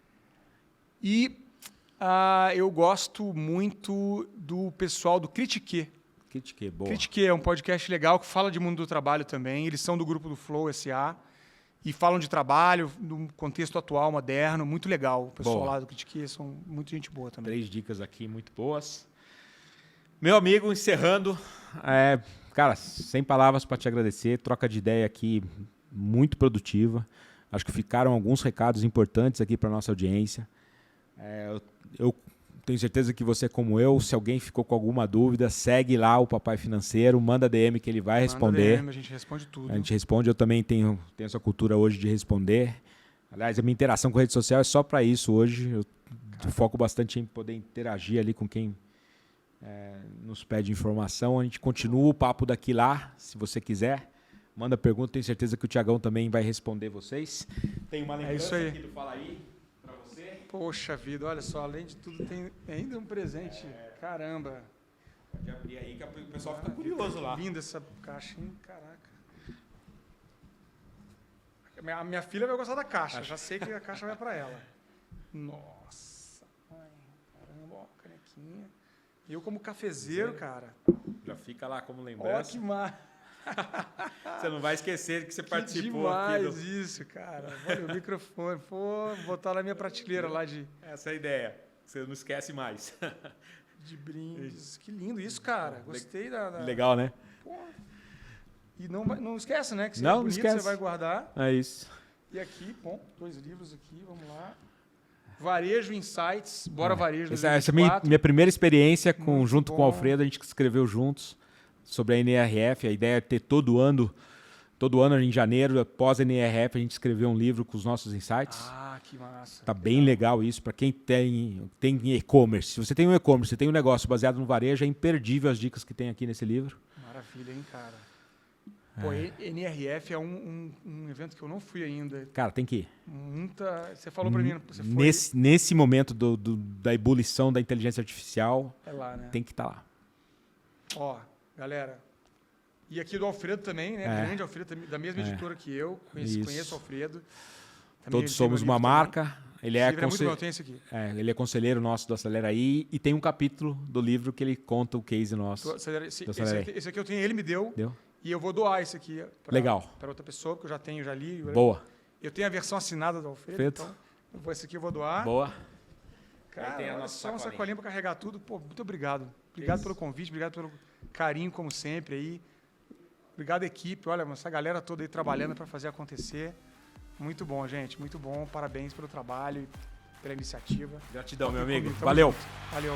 E eu gosto muito do pessoal do Critique. Boa. Critique é um podcast legal que fala de mundo do trabalho também. Eles são do grupo do Flow SA e falam de trabalho, num contexto atual, moderno. Muito legal. O pessoal lá do Critique são muito gente boa também. 3 dicas aqui muito boas. Meu amigo, encerrando, cara, sem palavras para te agradecer. Troca de ideia aqui muito produtiva. Acho que ficaram alguns recados importantes aqui para nossa audiência. Eu tenho certeza que você, como eu, se alguém ficou com alguma dúvida, segue lá o Papai Financeiro, manda DM que ele vai responder. DM, a gente responde tudo. A gente responde, eu também tenho essa cultura hoje de responder. Aliás, a minha interação com a rede social é só para isso hoje. Eu foco bastante em poder interagir ali com quem nos pede informação. A gente continua o papo daqui lá, se você quiser. Manda pergunta, tenho certeza que o Tiagão também vai responder vocês. Tem uma lembrança aqui do Fala Aí para você. Poxa vida, olha só, além de tudo tem ainda um presente. Caramba. Pode abrir aí que o pessoal fica curioso lá. Linda essa caixa, hein? Caraca. A minha filha vai gostar da caixa, já sei que a caixa vai para ela. Nossa, mãe, caramba, ó, canequinha. Eu como cafezeiro, cara. Já fica lá como lembrança. Ó, que mar... Você não vai esquecer que você participou demais aqui. Isso, cara. Olha o microfone. Vou botar na minha prateleira lá de... Essa é a ideia. Você não esquece mais. De brindes. Que lindo isso, cara. Gostei da... Legal, né? Pô. E não esquece, né? Que se não, é bonito, não esquece. Você vai guardar. É isso. E aqui, bom, 2 livros aqui, vamos lá. Varejo Insights, Bora Varejo 2024. Essa é a minha primeira experiência junto com o Alfredo, a gente escreveu juntos sobre a NRF. A ideia é ter todo ano em janeiro, após a NRF, a gente escreveu um livro com os nossos insights. Que massa. Tá bem legal isso. Para quem tem e-commerce. Se você tem um e-commerce, você tem um negócio baseado no varejo, é imperdível as dicas que tem aqui nesse livro. Maravilha, hein, cara? Pô, NRF é um evento que eu não fui ainda. Cara, tem que ir. Você falou para mim, você foi... Nesse momento da ebulição da inteligência artificial, é lá, né? Tem que estar lá. Ó, galera, e aqui do Alfredo também, né? Grande Alfredo, da mesma editora que eu. Conheço o Alfredo. Também Todos somos uma marca. Também. Ele ele é conselheiro nosso do Acelera Aí e tem um capítulo do livro que ele conta o case nosso. Esse aqui eu tenho, ele me deu. E eu vou doar esse aqui para outra pessoa, porque eu já li. Boa. Eu tenho a versão assinada do Alfredo, então esse aqui eu vou doar. Boa. Cara, tem a nossa sacolinha para carregar tudo. Pô, muito obrigado. Obrigado pelo convite, obrigado pelo carinho, como sempre. Aí. Obrigado, equipe. Olha, essa galera toda aí trabalhando para fazer acontecer. Muito bom, gente. Muito bom. Parabéns pelo trabalho e pela iniciativa. Gratidão, meu amigo. Valeu. Valeu.